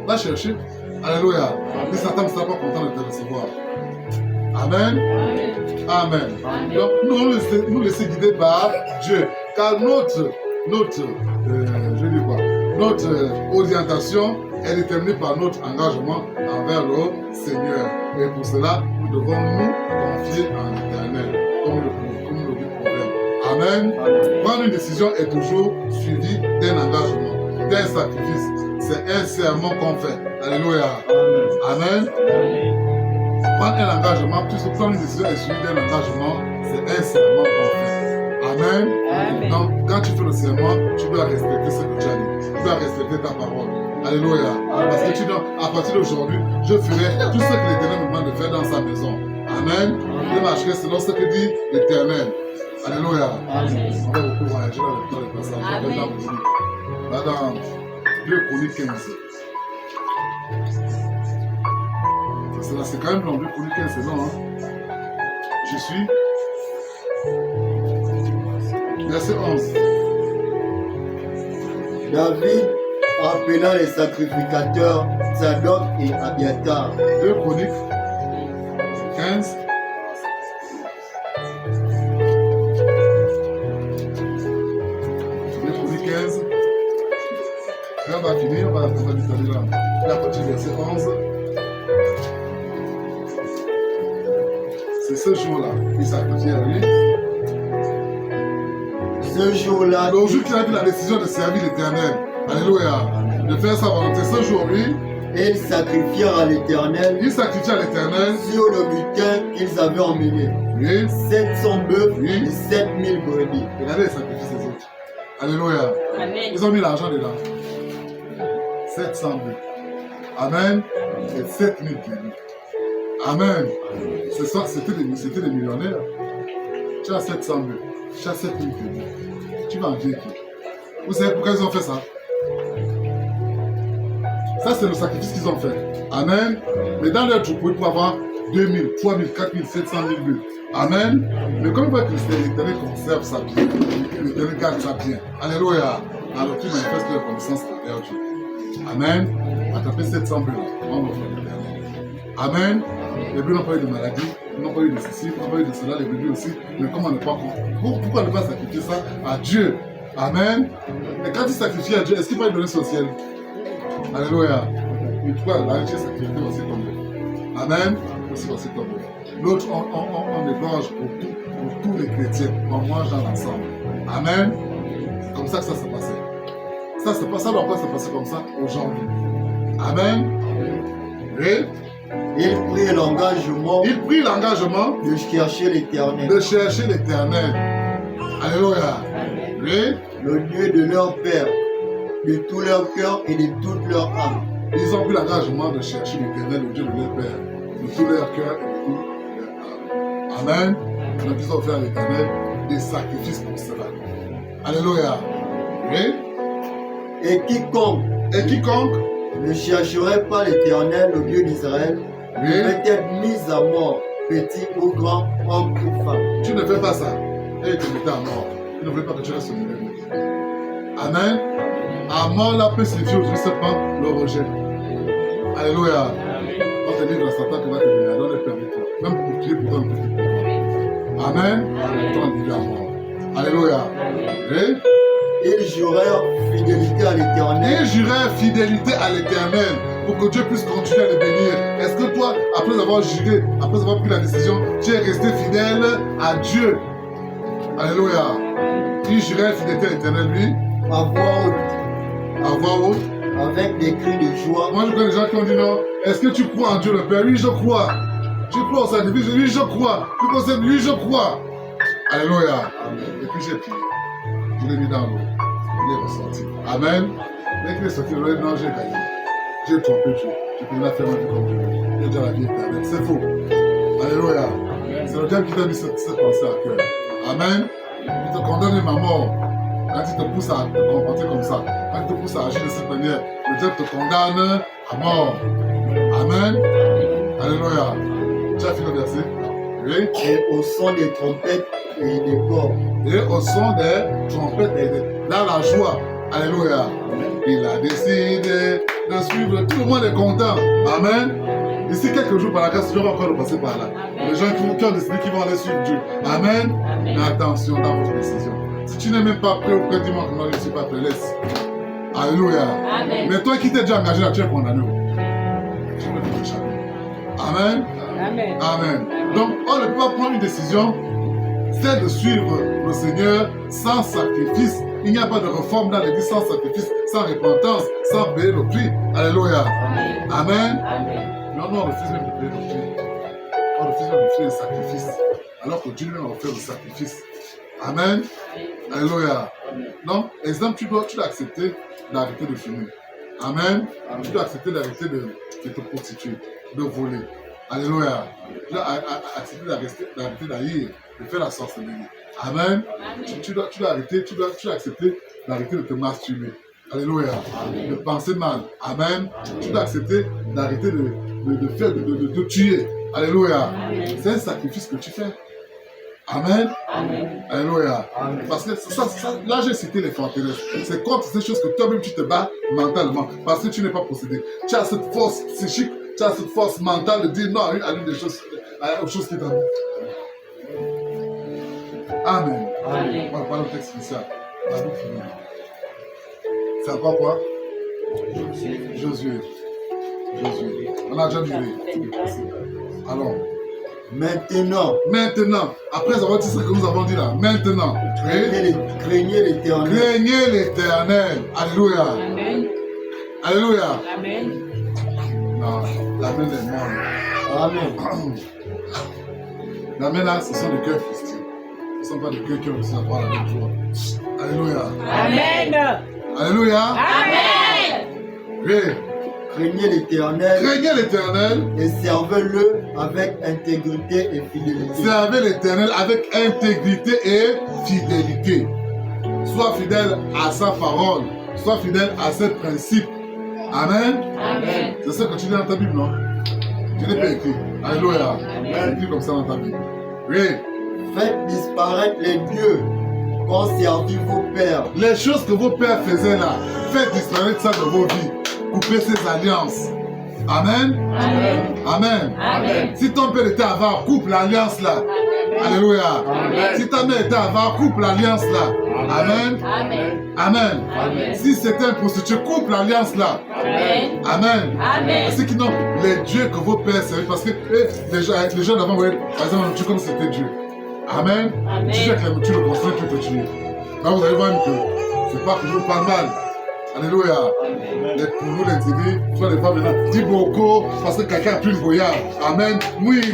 Speaker 1: Va chercher. Alléluia. Et Satan ne sera pas content de te recevoir. Amen. Amen. Donc, nous laisser guider par Dieu. Car notre orientation est déterminée par notre engagement envers le Seigneur. Et pour cela, nous devons nous confier en l'Éternel, comme le dit le problème. Amen. Prendre une décision est toujours suivie d'un engagement, d'un sacrifice. C'est un serment qu'on fait. Alléluia. Amen. Prendre un engagement, puisque prendre une décision est suivie d'un engagement, c'est un serment qu'on fait. Amen.
Speaker 5: Amen.
Speaker 1: Donc, quand tu fais le serment, tu dois respecter ce que tu as dit. Tu dois respecter ta parole. Alléluia. Parce que tu dois, à partir d'aujourd'hui, je ferai tout ce que l'Éternel me demande de faire dans sa maison. Amen. Je marcherai selon ce que dit l'Éternel. Alléluia. On va beaucoup voyager dans le passage. On va dans Chronique. Là dans 2 Chroniques 15. C'est quand même long, 2 Chroniques 15, c'est long. Hein? Je suis. Verset 11.
Speaker 3: David appela les sacrificateurs Zadok et Abiatar.
Speaker 1: 2 Chroniques 15. Et on va finir, on va lire la partie verset 11. C'est ce jour-là qu'il sacrifiait à lui.
Speaker 3: Ce jour-là,
Speaker 1: Le jour qu'il a pris la décision de servir l'Éternel. Alléluia. De faire sa volonté. Ce jour, lui,
Speaker 3: ils sacrifièrent à l'Éternel
Speaker 1: il sacrifie à l'Éternel.
Speaker 3: sur le butin qu'ils avaient emmené
Speaker 1: Oui.
Speaker 3: 700 bœufs
Speaker 1: Oui.
Speaker 3: et 7000 brebis.
Speaker 1: Regardez les sacrifices des autres. Alléluia.
Speaker 5: Amen.
Speaker 1: Ils ont mis l'argent dedans. 700 bœufs. Amen. Et 7000 brebis. Amen. C'était des millionnaires. Tu as 700 bœufs. Tu as 7000 brebis. Tu vas envier qui? Vous savez pourquoi ils ont fait ça? Ça, c'est le sacrifice qu'ils ont fait. Amen. Mais dans leur troupeau, ils peuvent avoir 2000, 3000, 4000, 700 000 bœufs. Amen. Mais comme ils voient que l'Éternel conserve sa bien, l'Éternel garde sa bien. Alléluia. Alors tu manifestes leur connaissance envers Dieu. Amen. Attrapez 700 bœufs. On va faire l'Éternel. Amen. Les bœufs n'ont pas eu de maladie, ils n'ont pas eu de ceci, ils n'ont pas eu de cela, les bébés aussi. Mais comment ne pas pourquoi ne pas sacrifier ça à Dieu? Amen. Et quand il sacrifie à Dieu, est-ce qu'il va lui donner son ciel? Alléluia. Et toi, la richesse sacrifiée aussi comme Dieu. Amen. Aussi comme Dieu. L'autre, on égorge pour tous les chrétiens. On mange dans l'ensemble. Amen. C'est comme ça que ça s'est passé. Ça doit pas se passer comme ça aujourd'hui. Amen. Et
Speaker 3: Ils prirent l'engagement
Speaker 1: il prit l'engagement
Speaker 3: de chercher l'Éternel,
Speaker 1: de chercher l'Éternel. Alléluia. Et
Speaker 3: le Dieu de leur père, de tout leur cœur et de toute leur âme.
Speaker 1: ils ont pris l'engagement de chercher l'Éternel, le Dieu de leur Père, de tout leur cœur et de tout leur âme. Amen. Donc ils ont fait à l'Éternel des sacrifices pour cela. Alléluia.
Speaker 3: Et quiconque
Speaker 1: Et quiconque,
Speaker 3: ne chercherait pas l'Éternel, le Dieu d'Israël,
Speaker 1: oui,
Speaker 3: peut être mis à mort, petit ou grand, homme ou femme.
Speaker 1: tu ne fais pas ça. Et tu mettrais à mort. Tu ne voulais pas que tu restes au milieu. Amen. À mort, là peut signifier aujourd'hui seulement le rejet. Alléluia. On te livre à Satan qui va te venir. Donne le permis-toi. Même pour tuer, pour toi, pour toi. Amen. Ton livre à mort. Alléluia. Et
Speaker 3: Ils jurèrent fidélité à l'Éternel.
Speaker 1: et jurer fidélité à l'Éternel pour que Dieu puisse continuer à le bénir. Est-ce que toi, après avoir juré, après avoir pris la décision, tu es resté fidèle à Dieu? Alléluia. Il jurait fidélité à l'Éternel, lui,
Speaker 3: À voix haute,
Speaker 1: à voix haute.
Speaker 3: avec des cris de joie.
Speaker 1: Moi, je connais des gens qui ont dit non. Est-ce que tu crois en Dieu le Père? Oui, je crois. Tu crois au sacrifice? Oui, je crois. Tu crois au oui, je crois. Alléluia. Et puis j'ai prié. Je l'ai mis dans l'eau. Il est ressorti. Amen. Dès qu'il est sorti, il a dit non, j'ai gagné. J'ai trompé Dieu. J'ai pris la ferme comme Dieu. Il a dit la vie éternelle. C'est faux. Alléluia. C'est le diable qui t'a mis cette pensée à cœur. Amen. Il te condamne à mort. Quand il te pousse à te comporter comme ça, quand il te pousse à agir de cette manière, le diable te condamne à mort. Amen. Alléluia. Tu as fini le verset? Oui.
Speaker 3: Et au son des trompettes et des corps.
Speaker 1: Et au son des trompettes et dans la joie. Alléluia. Il a décidé de suivre. Tout le monde est content. Amen. Ici, quelques jours par la grâce, Dieu va encore passer par là. Les gens qui ont décidé qu'ils vont aller suivre Dieu. Amen. Mais attention dans votre décision. Si tu n'es même pas prêt auprès du monde, non, je ne suis pas prêt, laisse. Alléluia.
Speaker 5: Amen.
Speaker 1: Mais toi qui t'es déjà engagé là, tu es condamné. Tu ne peux pas échapper. Amen.
Speaker 5: Amen.
Speaker 1: Amen. Donc, on ne peut pas prendre une décision, c'est de suivre le Seigneur sans sacrifice. Il n'y a pas de réforme dans l'église sans sacrifice, sans repentance, sans payer le prix. Alléluia. Amen.
Speaker 5: Amen.
Speaker 1: Mais on refuse même de payer le prix. On refuse même de faire le sacrifice. Alors que Dieu lui-même a offert le sacrifice. Amen. Alléluia. Donc, exemple, tu dois accepter d'arrêter de fumer. Amen. Tu dois accepter d'arrêter de te prostituer, de voler. Alléluia. Tu dois accepter d'arrêter d'haïr, de faire la sorcellerie. Amen. Tu dois arrêter, tu dois accepter d'arrêter de te masturber. Alléluia. De penser mal. Amen. Tu dois accepter d'arrêter de tuer. Alléluia. C'est un sacrifice que tu fais. Amen.
Speaker 5: Amen.
Speaker 1: Alléluia. Parce que là, j'ai cité les forteresses. C'est contre ces choses que toi-même tu te bats mentalement. Parce que tu n'es pas possédé. Tu as cette force psychique, tu as cette force mentale de dire non à l'une des choses, aux choses qui t'habitent. Amen.
Speaker 5: Amen.
Speaker 1: On va parler au texte initial. C'est encore quoi? Josué. On a déjà dit. Alors,
Speaker 3: Maintenant,
Speaker 1: après avoir dit ce que nous avons dit là, maintenant,
Speaker 3: craignez l'Éternel.
Speaker 1: craignez l'Éternel. Alléluia.
Speaker 5: Amen.
Speaker 1: Alléluia.
Speaker 5: Amen.
Speaker 1: Non, l'amen est mort.
Speaker 3: Amen.
Speaker 1: L'amen là, ce sont des cœurs frustrés. Ce ne sont pas des cœurs qui ont réussi à voir la même joie. Alléluia.
Speaker 5: Amen.
Speaker 1: Alléluia.
Speaker 5: Amen.
Speaker 1: Oui.
Speaker 3: Craignez l'Éternel
Speaker 1: Craignez l'Éternel.
Speaker 3: et servez-le avec intégrité et fidélité.
Speaker 1: Servez l'Éternel avec intégrité et fidélité. Sois fidèle à sa parole. Sois fidèle à ses principes. Amen.
Speaker 5: Amen.
Speaker 1: C'est ça que tu dis dans ta Bible, non? Tu n'es pas écrit. Alléluia. C'est écrit comme ça dans ta Bible. Oui.
Speaker 3: Faites disparaître les dieux qu'ont servi vos pères.
Speaker 1: Les choses que vos pères faisaient là, faites disparaître ça de vos vies. Coupez ces alliances. Amen.
Speaker 5: Amen.
Speaker 1: Amen.
Speaker 5: Amen.
Speaker 1: Si ton père était avare, coupe l'alliance là. Alléluia.
Speaker 3: Amen.
Speaker 1: Si ta mère était avare, coupe l'alliance là. Amen.
Speaker 5: Amen.
Speaker 1: Amen.
Speaker 5: Amen.
Speaker 1: Si c'était un prostitué, coupe l'alliance là.
Speaker 5: Amen.
Speaker 1: Amen.
Speaker 5: Amen.
Speaker 1: C'est qui non, les dieux que vos pères servaient, parce que les gens d'avant voyaient, par exemple, on tue comme c'était Dieu. Amen.
Speaker 5: Amen.
Speaker 1: Tu sais que tu le construis, tu peux tuer. Là, vous allez voir que c'est pas toujours pas mal. Alléluia. Pour nous, les individus, soit les femmes maintenant, dis beaucoup parce que quelqu'un a pris une goyave. Amen. Mouiri,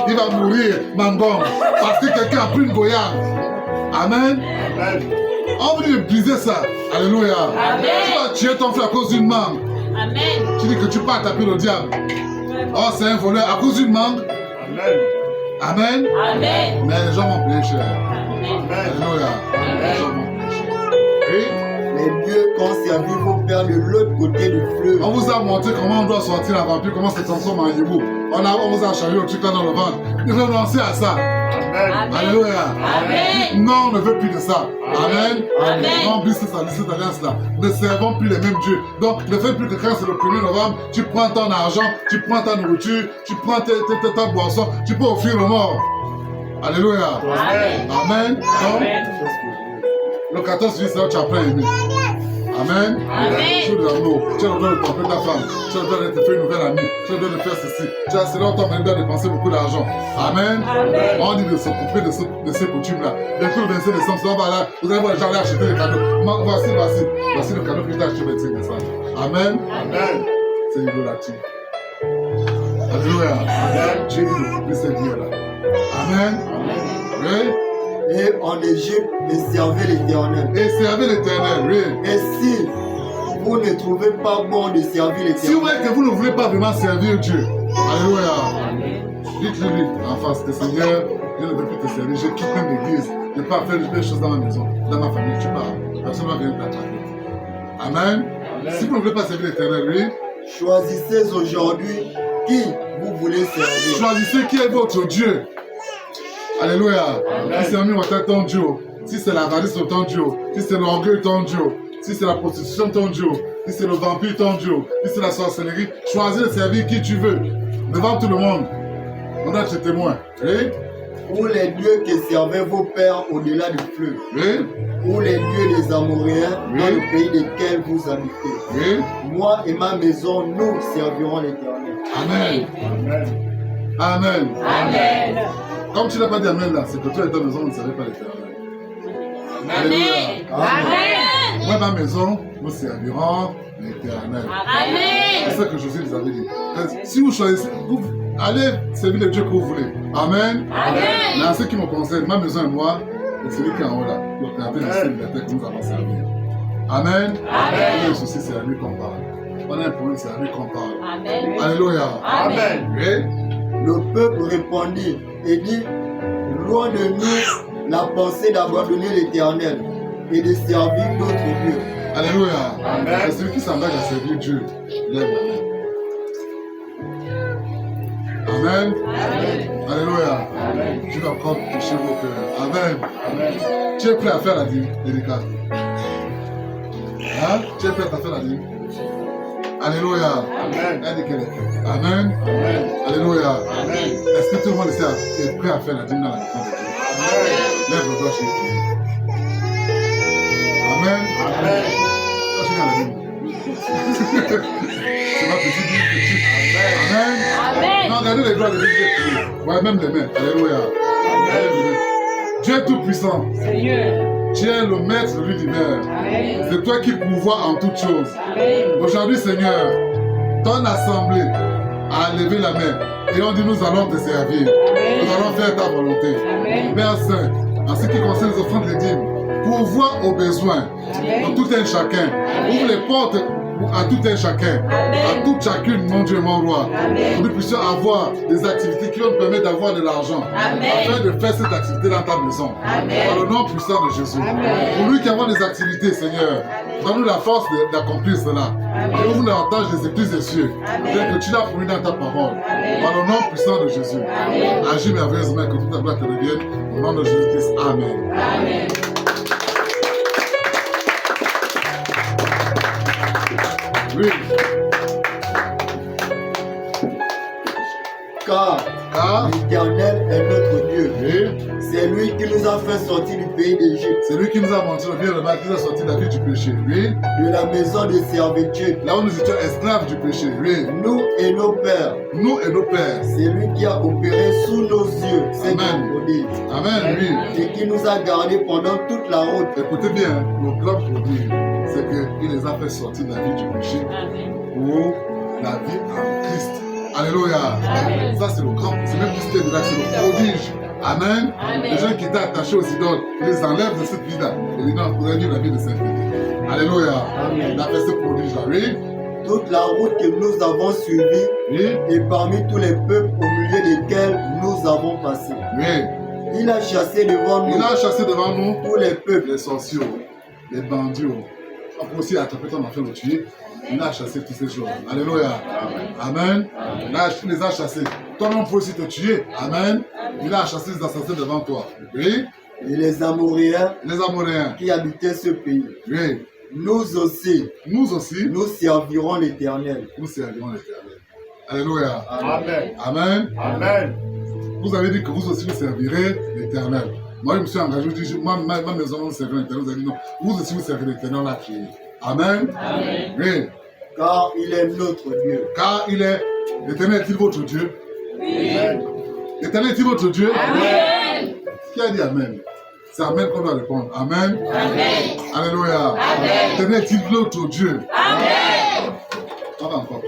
Speaker 1: il va mourir, Mangon, parce que quelqu'un a pris une goyave. Amen. On veut briser ça. Alléluia.
Speaker 5: Amen.
Speaker 1: Tu vas tuer ton frère à cause d'une mangue.
Speaker 5: Amen.
Speaker 1: Tu dis que tu pars taper le diable. Oh, c'est un voleur à cause d'une mangue. Amen.
Speaker 5: Amen.
Speaker 1: Mais les gens vont payer cher.
Speaker 5: Amen.
Speaker 1: Alléluia. Les gens vont payer cher. Oui.
Speaker 3: Les dieux qu'ont servi vos pères de l'autre côté du fleuve.
Speaker 1: On vous a montré comment on doit sortir la vampire, comment se transforme en hibou. On vous a chargé au truc là dans le ventre. Renoncez à ça.
Speaker 5: Amen.
Speaker 1: Alléluia.
Speaker 5: Amen.
Speaker 1: Non, on ne veut plus de ça. Amen.
Speaker 5: Amen.
Speaker 1: Non, plus cette alliance là. Ne servons plus les mêmes dieux. Donc, ne fais plus que quand c'est le 1er novembre, tu prends ton argent, tu prends ta nourriture, tu prends ta boisson, tu peux offrir le mort. Alléluia.
Speaker 5: Amen.
Speaker 1: Amen. Donc,
Speaker 5: Amen.
Speaker 1: le 14 juillet, c'est là où tu apprends à aimer. Amen.
Speaker 5: Amen.
Speaker 1: Tu as l'amour, tu as le droit de tromper ta femme, tu as le droit de te faire une nouvelle amie, tu as le droit de faire ceci. C'est là où ton mari doit dépenser beaucoup d'argent. Amen.
Speaker 5: Amen.
Speaker 1: On dit de se couper de ces coutumes-là. Bientôt le 25 décembre, on va là, vous allez voir les gens aller acheter les cadeaux. Voici le cadeau que tu as acheté le 25 décembre. Amen.
Speaker 3: Amen.
Speaker 1: C'est idolâtrie. Alléluia. Dieu dit de couper ces biens-là. Amen. Oui.
Speaker 3: Et en Égypte, et servez l'Éternel.
Speaker 1: Et servez l'Éternel, oui.
Speaker 3: Et si vous ne trouvez pas bon de servir
Speaker 1: Si vous
Speaker 3: l'Éternel,
Speaker 1: voyez que vous ne voulez pas vraiment servir Dieu, alléluia.
Speaker 5: Amen.
Speaker 1: Dites-lui en face, Seigneur, je ne veux plus te servir, je quitte même l'église, je ne peux pas faire des choses dans ma maison, dans ma famille, tu pars. Personne ne va venir t'attaquer. Amen. Si vous ne voulez pas servir l'Éternel, lui,
Speaker 3: choisissez aujourd'hui qui vous voulez servir.
Speaker 1: choisissez qui est votre Dieu. Alléluia. Si c'est l'ami ton Dieu, si c'est l'avarice ton Dieu, si c'est l'orgueil ton Dieu, si c'est la prostitution ton Dieu, si c'est le vampire ton Dieu, si c'est la sorcellerie, choisis de servir qui tu veux, devant tout le monde. On doit être témoin. Oui?
Speaker 3: Ou les dieux que servaient vos pères au-delà du fleuve,
Speaker 1: Oui?
Speaker 3: ou les dieux des Amoréens dans
Speaker 1: Oui.
Speaker 3: le pays desquels vous habitez.
Speaker 1: Oui?
Speaker 3: Moi et ma maison, nous servirons l'Éternel.
Speaker 1: Amen. Amen.
Speaker 5: Amen.
Speaker 1: Comme tu n'as pas dit Amen là, c'est que toi et ta maison, vous ne savez pas l'Éternel.
Speaker 5: Amen. Amen.
Speaker 1: Moi et ma maison, nous servirons l'Éternel. C'est
Speaker 5: Amen.
Speaker 1: ça que Jésus les avait dit. Si vous choisissez, vous allez servir le Dieu que vous voulez. Amen.
Speaker 5: Amen.
Speaker 1: Mais en ce qui me concerne, ma maison et moi, et celui qui est en haut là, le créateur du ciel et de la terre que nous avons servi. Amen. On a un souci, c'est à lui qu'on parle. On a un problème, c'est à lui qu'on parle.
Speaker 5: Amen.
Speaker 1: Alléluia.
Speaker 5: Amen.
Speaker 1: Oui?
Speaker 3: Le peuple répondit et dit, loin de nous la pensée d'abandonner l'Éternel et de servir d'autres dieux.
Speaker 1: Alléluia.
Speaker 3: Amen.
Speaker 1: C'est celui qui s'engage à servir Dieu. Lève la main. Amen. Alléluia. Tu vas encore toucher vos cœurs. Amen. Tu es prêt à faire la dîme, Erika? Hein? Tu es prêt à faire la dîme? Alléluia. Elle dit qu'elle est prête. Amen. Alléluia. Est-ce que tout le monde ici est prêt à faire la dîme dans la maison de Dieu? Lève le doigt chez Dieu. Amen. Continue à la dîme. C'est ma petite vie. Amen.
Speaker 4: Amen.
Speaker 1: Non, regardez les doigts de Dieu. Ouais, même les mains. Alléluia. Amen. Dieu est tout puissant.
Speaker 5: Seigneur.
Speaker 1: Tu es le maître de l'univers.
Speaker 5: Amen.
Speaker 1: C'est toi qui pourvois en toutes choses.
Speaker 5: Amen.
Speaker 1: Aujourd'hui, Seigneur, ton assemblée a levé la main et on dit nous allons te servir. Nous allons faire ta volonté.
Speaker 5: Amen.
Speaker 1: Père Saint, en ce qui concerne les offrandes et les dîmes, pourvois aux besoins de tout un chacun. Ouvre les portes à tout un chacun, à toute chacune, mon Dieu, mon roi, pour que nous puissions avoir des activités qui vont nous permettre d'avoir de l'argent, afin de faire cette activité dans ta maison. Dans le nom puissant de Jésus. Pour lui qui a des activités, Seigneur, donne-nous la force d'accomplir cela. Et ouvre davantage les églises des cieux, tel que tu l'as promis dans ta parole. Dans le nom puissant de Jésus. Agis merveilleusement, que toute ta gloire te revienne. Au nom de Jésus-Christ. Amen.
Speaker 4: Amen.
Speaker 1: Oui.
Speaker 3: Car l'Éternel est notre Dieu.
Speaker 1: Oui.
Speaker 3: C'est lui qui nous a fait sortir du pays d'Égypte,
Speaker 1: C'est lui qui nous a montré le bien et le mal, qui nous a sorti de la vie du péché. Oui.
Speaker 3: de la maison de servitude.
Speaker 1: Là où nous étions esclaves du péché. Oui.
Speaker 3: Nous et nos pères.
Speaker 1: Nous et nos pères.
Speaker 3: C'est lui qui a opéré sous nos yeux ces
Speaker 1: Amen.
Speaker 3: grands prodiges
Speaker 1: Amen. Oui.
Speaker 3: et qui nous a gardés pendant toute la route.
Speaker 1: Écoutez bien, le grand prodige, c'est qu'il les a fait sortir de la vie du péché pour la vie en Christ. Alléluia.
Speaker 4: Amen.
Speaker 1: Ça, c'est le grand, c'est même plus que c'est le prodige. Amen.
Speaker 4: Amen.
Speaker 1: Les gens qui étaient attachés aux idoles, ils les enlèvent de cette vie-là. Et ils disent, vous allez vivre la vie de sainteté. Alléluia.
Speaker 3: Amen.
Speaker 1: Il a fait ce prodige-là. Oui.
Speaker 3: Toute la route que nous avons suivie
Speaker 1: Oui.
Speaker 3: et parmi tous les peuples au milieu desquels nous avons passé.
Speaker 1: Oui.
Speaker 3: Il a chassé devant nous
Speaker 1: Il a chassé devant nous
Speaker 3: tous les peuples.
Speaker 1: les sorciers, les bandits. On peut aussi attraper ton enfant, le tuer. Il a chassé tous ces choses. Alléluia. Amen. Il les a chassés. Toi non peut aussi te tuer. Amen. Il a chassé les assassins devant toi. Oui.
Speaker 3: Et les Amoréens
Speaker 1: Les Amoréens.
Speaker 3: qui habitaient ce pays.
Speaker 1: Oui.
Speaker 3: Nous aussi,
Speaker 1: Nous aussi,
Speaker 3: nous servirons l'Éternel.
Speaker 1: nous servirons l'Éternel. Alléluia.
Speaker 2: Amen.
Speaker 1: Amen.
Speaker 2: Amen.
Speaker 1: Vous avez dit que vous aussi vous servirez l'Éternel. Moi, je me suis engagé, je dis, ma maison, nous servirons l'Éternel. Vous avez dit non. Vous aussi vous servirez l'Éternel là qui est. Amen.
Speaker 4: Amen.
Speaker 1: Oui.
Speaker 3: Car il est notre Dieu.
Speaker 1: Car il est. L'Éternel est-il votre Dieu?
Speaker 4: Oui.
Speaker 1: L'Éternel est-il votre Dieu?
Speaker 4: Amen.
Speaker 1: Qui a dit Amen? C'est Amen qu'on doit répondre. Amen.
Speaker 4: Amen.
Speaker 1: Alléluia.
Speaker 4: Amen.
Speaker 1: L'Éternel est-il notre Dieu?
Speaker 4: Amen.
Speaker 1: On va encore.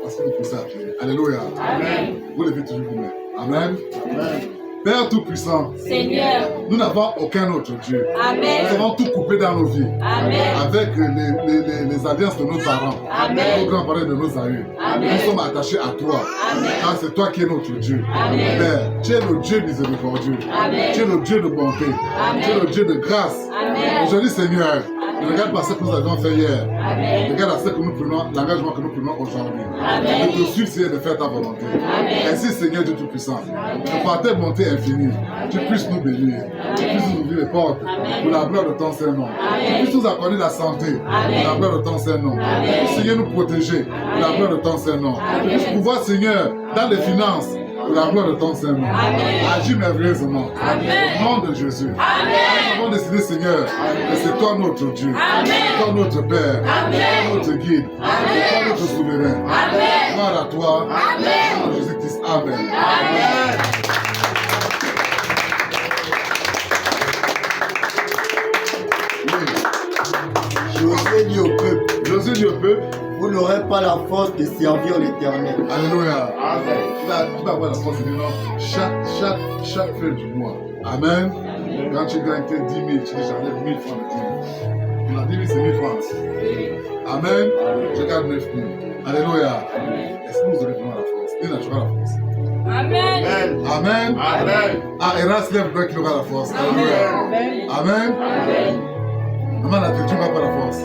Speaker 1: Parce que vous poussez à prier. Alléluia.
Speaker 4: Amen.
Speaker 1: Vous levez toujours vous-même. Amen.
Speaker 3: Amen.
Speaker 1: Père Tout-Puissant,
Speaker 4: Seigneur.
Speaker 1: nous n'avons aucun autre Dieu. Nous
Speaker 4: Amen.
Speaker 1: avons tout coupé dans nos vies.
Speaker 4: Amen.
Speaker 1: Avec les alliances de nos parents,
Speaker 4: Amen.
Speaker 1: nos grands-parents et de nos aïeux.
Speaker 4: Amen.
Speaker 1: Nous sommes attachés à toi.
Speaker 4: Amen.
Speaker 1: Car c'est toi qui es notre Dieu.
Speaker 4: Amen.
Speaker 1: Père, tu es le Dieu miséricordieux.
Speaker 4: Amen.
Speaker 1: Tu es le Dieu de bonté.
Speaker 4: Amen.
Speaker 1: Tu es le Dieu de grâce.
Speaker 4: Amen.
Speaker 1: Aujourd'hui, Seigneur, ne regarde pas ce que nous avons fait hier.
Speaker 4: Amen.
Speaker 1: Regarde à ce que nous prenons, l'engagement que nous prenons aujourd'hui.
Speaker 4: Amen.
Speaker 1: De te suivre, Seigneur, de faire ta volonté.
Speaker 4: Amen.
Speaker 1: Ainsi, Seigneur Dieu Tout-Puissant, que par tes bontés infinies, tu puisses nous bénir. Tu puisses nous ouvrir les portes pour la gloire de ton Saint-Nom. Tu puisses nous accorder la santé pour la gloire de ton Saint-Nom. Tu puisses, Seigneur, nous protéger pour la gloire de ton Saint-Nom. Tu puisses pouvoir, Seigneur, dans les finances pour la gloire de ton Saint-Nom. Agis merveilleusement. Au nom de Jésus. Nous avons décidé, Seigneur, que c'est toi notre Dieu. C'est toi notre Père. C'est toi notre guide. C'est toi notre souverain. Gloire à toi. Au nom de Jésus-Christ. Amen. Oui.
Speaker 3: Josué dit au peuple,
Speaker 1: Josué dit au peuple,
Speaker 3: vous n'aurez pas la force de servir l'Éternel.
Speaker 1: Alléluia.
Speaker 2: Amen.
Speaker 1: Tu vas avoir la force de dire non. Chaque fin du mois. Amen. Quand tu gagnes tes 10 000, tu dis j'enlève 1000 francs de 10 000. La 10 000, c'est 1000 francs. Amen. Je garde 9 000. Alléluia. Est-ce que vous aurez vraiment la force? Dis naturel la force.
Speaker 4: Amen.
Speaker 2: Amen.
Speaker 1: Amen.
Speaker 2: Amen.
Speaker 1: Ah, Eras lève le qu'il aura la force. Alléluia.
Speaker 5: Amen.
Speaker 1: Amen. Maman, la tête, tu n'as pas la force.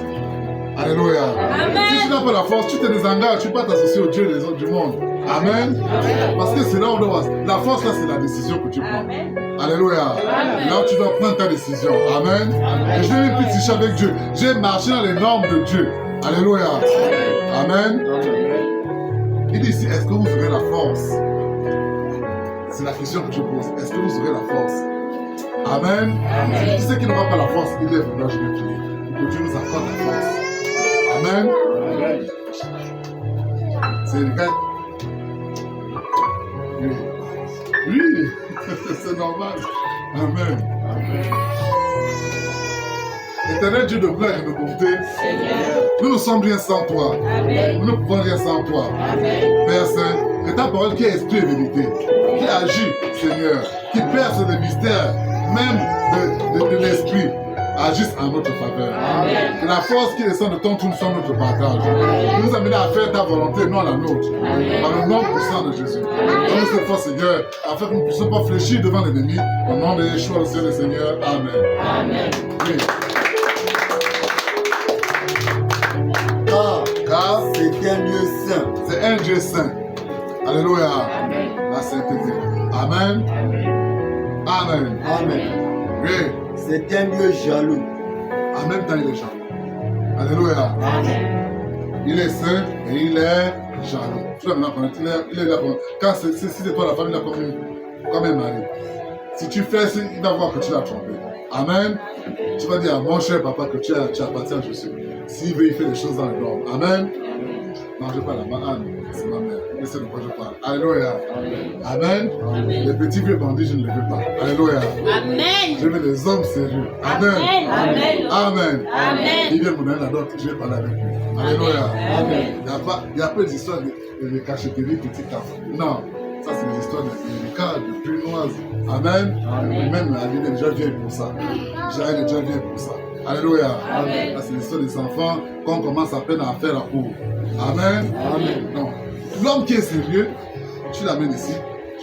Speaker 1: Alléluia.
Speaker 4: Amen.
Speaker 1: Si tu n'as pas la force, tu te désengages, tu ne peux pas t'associer au Dieu des autres du monde. Amen. Parce que c'est là où on doit. La force, là, c'est la décision que tu prends. Alléluia. Là où tu dois prendre ta décision. Amen. Et je n'ai plus triché avec Dieu. J'ai marché dans les normes de Dieu. Alléluia. Amen. Il dit ici, est-ce que vous aurez la force? C'est la question que je pose. Est-ce que vous aurez la force? Amen. Qui c'est qui n'aura pas la force, il lève le doigt, je vais prier. Que Dieu nous accorde la force. Amen.
Speaker 2: Amen.
Speaker 1: C'est le gars. Oui. Oui. C'est normal. Amen. Éternel Dieu de gloire et de bonté, nous ne sommes rien sans toi.
Speaker 4: Amen.
Speaker 1: Nous ne pouvons rien sans toi.
Speaker 4: Amen.
Speaker 1: Père Saint, que ta parole qui est esprit et vérité, qui agit, Seigneur, qui perce les mystères, même de l'esprit, agisse en notre faveur.
Speaker 4: Amen.
Speaker 1: Que la force qui descend de ton trône soit notre partage. Nous amène à faire ta volonté, non la nôtre. Par le nom puissant de Jésus. Donne-nous cette force, Seigneur, afin que nous ne puissions pas fléchir devant l'ennemi. Au nom de Yeshua, le Seigneur, Seigneur. Amen.
Speaker 4: Amen.
Speaker 1: Oui.
Speaker 3: Car c'est un lieu saint.
Speaker 1: C'est un Dieu saint. Alléluia.
Speaker 4: Amen.
Speaker 1: La sainteté. Amen. Amen.
Speaker 3: Amen.
Speaker 1: Oui.
Speaker 3: C'est un lieu jaloux.
Speaker 1: En même temps, il est jaloux. Alléluia.
Speaker 4: Amen.
Speaker 1: Il est saint et il est jaloux. Tu vas maintenant connaître. Il est là pour. Quand si c'est toi la famille, là comme un mari. Si tu fais, il va voir que tu l'as trompé. Amen. Tu vas dire à mon cher papa que tu appartiens à Jésus. S'il veut, il fait des choses dans les normes. Amen. Non, je parle à ma âme. C'est ma mère. Laissez de quoi je parle. Alléluia. Amen. Les petits vieux bandits, je ne les veux pas. Alléluia.
Speaker 4: Amen.
Speaker 1: Je veux des hommes sérieux. Amen.
Speaker 4: Amen.
Speaker 1: Amen.
Speaker 4: Amen.
Speaker 1: Il vient me donner la note, je vais parler avec lui. Alléluia.
Speaker 4: Amen.
Speaker 1: Il n'y a pas d'histoire de cachetterie petit enfant. Non, ça c'est des histoires de cas, de punoises. Amen.
Speaker 4: Amen.
Speaker 1: Même elle est déjà vieille pour ça. Elle est déjà vieille pour ça. Alléluia.
Speaker 4: Amen.
Speaker 1: Ça c'est l'histoire des enfants qu'on commence à peine à faire la cour. Amen.
Speaker 3: Amen.
Speaker 1: Non. L'homme qui est sérieux, tu l'amènes ici.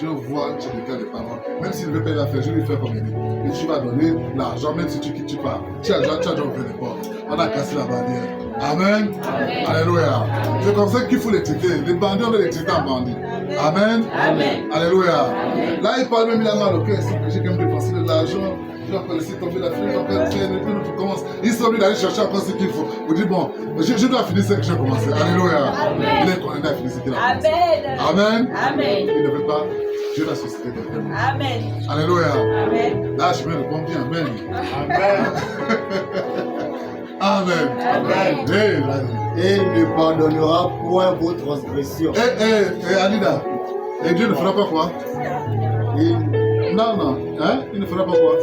Speaker 1: Je vois, tu décales les paroles. Même s'il ne veut pas la faire, je vais lui faire comme il est. Et tu vas donner l'argent, même si tu pars. Tu as déjà ouvert les portes. On a cassé la barrière. Amen.
Speaker 4: Amen.
Speaker 1: Alléluia. C'est comme ça qu'il faut les traiter. Les bandits, on doit les traiter en bandits. Amen.
Speaker 4: Amen.
Speaker 1: Alléluia. Là, il parle même, il a mal au cœur. J'ai quand même dépensé de l'argent. Je dois pas laisser tomber la fille. On commence. Ils sont obligés d'aller chercher encore ce qu'il faut. Vous dites, bon, je dois finir ce que j'ai commencé. Alléluia. Il est condamné à finir ce qu'il a commencé.
Speaker 4: Amen.
Speaker 1: Amen.
Speaker 4: Amen.
Speaker 1: Il ne veut pas. Dieu l'a suscité quelqu'un.
Speaker 4: Amen.
Speaker 1: Alléluia.
Speaker 4: Amen.
Speaker 1: Là, je me réponds bien. Amen.
Speaker 2: Amen.
Speaker 1: Amen.
Speaker 4: Amen.
Speaker 1: Hey, là.
Speaker 3: Et il ne pardonnera point vos transgressions.
Speaker 1: Anida. Et Dieu ne fera pas quoi?
Speaker 3: Il
Speaker 1: Non. Hein? Il ne fera pas quoi?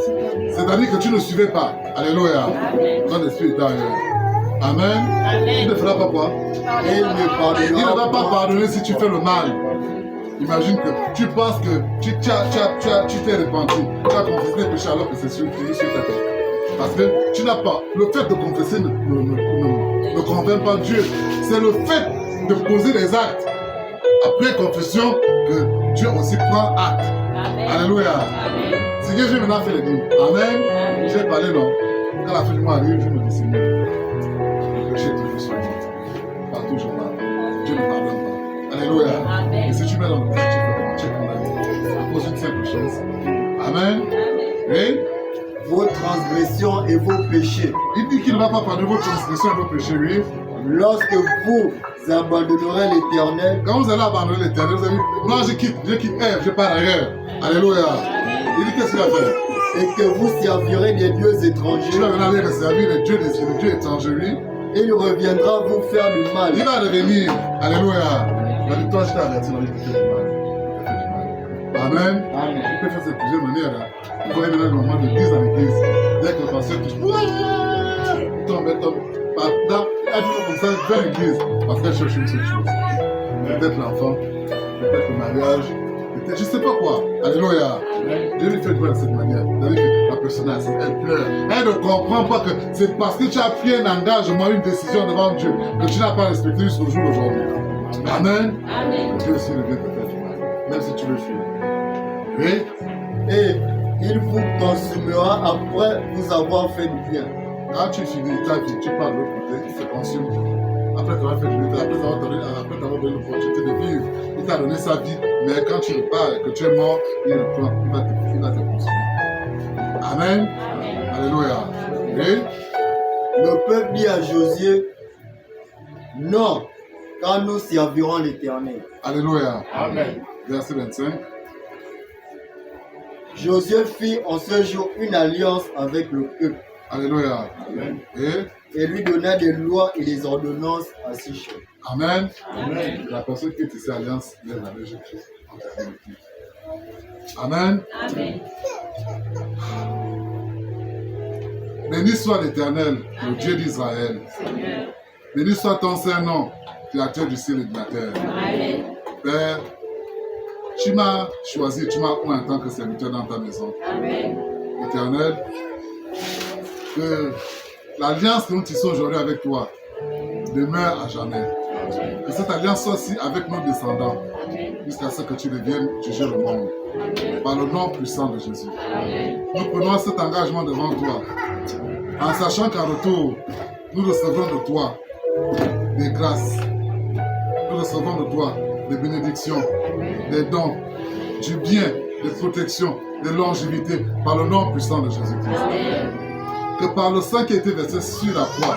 Speaker 1: C'est-à-dire que tu ne suivais pas. Alléluia.
Speaker 4: Amen.
Speaker 1: Ton esprit est ailleurs. Amen. Il ne fera pas quoi?
Speaker 3: et il ne pardonnera
Speaker 1: Il ne va pas
Speaker 3: point.
Speaker 1: pardonner si tu fais le mal. Imagine que tu penses que tu t'es repenti. Tu as confessé tes péchés alors que c'est sur ta tête. Parce que tu n'as pas. Le fait de confesser ne convainc pas Dieu. C'est le fait de poser les actes après confession que Dieu aussi prend acte.
Speaker 4: Amen.
Speaker 1: Alléluia.
Speaker 4: Amen.
Speaker 1: C'est que j'ai maintenant fait les dîmes. Amen.
Speaker 4: Amen.
Speaker 1: J'ai parlé, non. Quand la fin du mois arrive, je me dis Seigneur, le péché toujours sur moi. Partout je parle. Dieu ne pardonne pas. Alléluia.
Speaker 4: Amen.
Speaker 1: Et si tu mets dans le cœur, tu fais comment? Tu condamnes. À cause d'une simple chose. Amen.
Speaker 4: Amen.
Speaker 1: Et
Speaker 3: Vos transgressions et vos péchés.
Speaker 1: il dit qu'il ne va pas pardonner vos transgressions et vos péchés, oui.
Speaker 3: Lorsque vous abandonnerez l'Éternel,
Speaker 1: Quand vous allez abandonner l'éternel, vous allez dire, non, je quitte, je pars ailleurs. Alléluia. Il dit, qu'est-ce qu'il va faire?
Speaker 3: et que vous servirez des dieux
Speaker 1: Tu
Speaker 3: étrangers,
Speaker 1: vas venir aller servir les dieux étrangers, oui.
Speaker 3: il reviendra vous faire du mal.
Speaker 1: Il va revenir. Alléluia. Il va dire, toi, je t'ai averti, non, il te fait du mal. Il te fait du mal. Amen.
Speaker 3: Amen.
Speaker 1: Il peut faire ça de plusieurs manières. Hein. Il faut aller maintenant le moment d'église en église. Dès que le pasteur touche, tombe. Là, il a toujours comme ça, vers l'église. Parce qu'elle cherche une seule chose. Peut-être l'enfant, peut-être le mariage, peut-être je ne sais pas quoi. Alléluia. Dieu lui fait de cette manière. C'est-à-dire que la personne, elle pleure. Elle ne comprend pas que c'est parce que tu as pris un engagement, une décision devant Dieu, que tu n'as pas respecté jusqu'au jour d'aujourd'hui. Amen.
Speaker 4: Amen.
Speaker 1: Dieu aussi ne vient te faire du mal, même si tu veux fuir. Oui.
Speaker 3: Et il vous consumera après vous avoir fait du bien.
Speaker 1: Quand tu finis ta vie, tu pars de l'autre côté, il se consume. Après t'avoir fait du bien, après t'avoir donné l'opportunité de vivre, il t'a donné sa vie, mais quand tu le pars et que tu es mort, il va te consumer. Amen.
Speaker 4: Amen.
Speaker 1: Alléluia. Oui.
Speaker 3: Le peuple dit à Josué, non, car nous servirons l'Éternel.
Speaker 1: Alléluia.
Speaker 2: Amen.
Speaker 1: Verset 25.
Speaker 3: Josué fit en ce jour une alliance avec le peuple.
Speaker 1: Alléluia.
Speaker 2: Amen.
Speaker 1: Et
Speaker 3: et lui donna des lois et des ordonnances à ses chefs.
Speaker 1: Amen.
Speaker 4: Amen.
Speaker 1: La personne qui est ici, Alliance, lève la main, je prie. En termes de prière. Amen.
Speaker 4: Amen.
Speaker 1: Béni soit l'Éternel, le Dieu d'Israël.
Speaker 4: Seigneur.
Speaker 1: Béni soit ton Saint-Nom, Créateur du ciel et de la terre.
Speaker 4: Amen.
Speaker 1: Père, tu m'as choisi, tu m'as oint en tant que serviteur dans ta maison.
Speaker 4: Amen.
Speaker 1: Éternel, que l'alliance que nous tissons aujourd'hui avec toi demeure à jamais. Que cette alliance soit aussi avec nos descendants
Speaker 4: Amen.
Speaker 1: jusqu'à ce que tu deviennes juger le monde.
Speaker 4: Amen.
Speaker 1: Par le nom puissant de Jésus.
Speaker 4: Amen.
Speaker 1: Nous prenons cet engagement devant toi en sachant qu'en retour, nous recevrons de toi des grâces. Nous recevrons de toi des bénédictions, des dons, du bien, des protections, des longévités par le nom puissant de Jésus-Christ.
Speaker 4: Amen.
Speaker 1: Que par le sang qui a été versé sur la croix,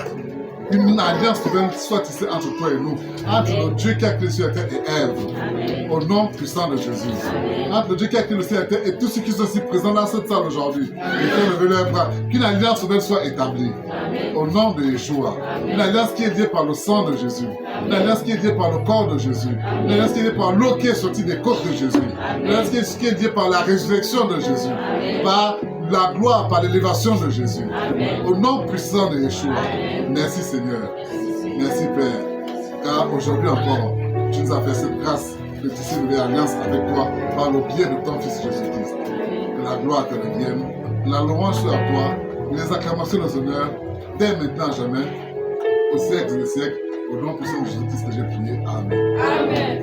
Speaker 1: une alliance nouvelle soit tissée entre toi et nous, entre le Dieu qui a créé sur la terre et Ève,
Speaker 4: Amen.
Speaker 1: au nom puissant de Jésus.
Speaker 4: Amen.
Speaker 1: Entre le Dieu qui a créé le ciel et la terre et tous ceux qui sont ici présents dans cette salle aujourd'hui, et qui ont levé leurs bras, qu'une alliance nouvelle soit établie,
Speaker 4: Amen.
Speaker 1: au nom de Yeshua. Une alliance qui est liée par le sang de Jésus, une alliance qui est liée par le corps de Jésus, une alliance qui est liée par l'eau qui est sortie des côtes de Jésus, une alliance qui est liée par la résurrection de Jésus, par la gloire, par l'élévation de Jésus.
Speaker 4: Amen.
Speaker 1: Au nom puissant de Yeshua. Merci Seigneur. Merci Père. Car aujourd'hui encore, tu nous as fait cette grâce de tisser une alliance avec toi par le biais de ton Fils Jésus-Christ. Que la gloire te revienne, la louange soit à toi, les acclamations, les honneurs, dès maintenant à jamais, au siècle des siècles, au nom puissant de Jésus-Christ que j'ai prié. Amen.
Speaker 4: Amen.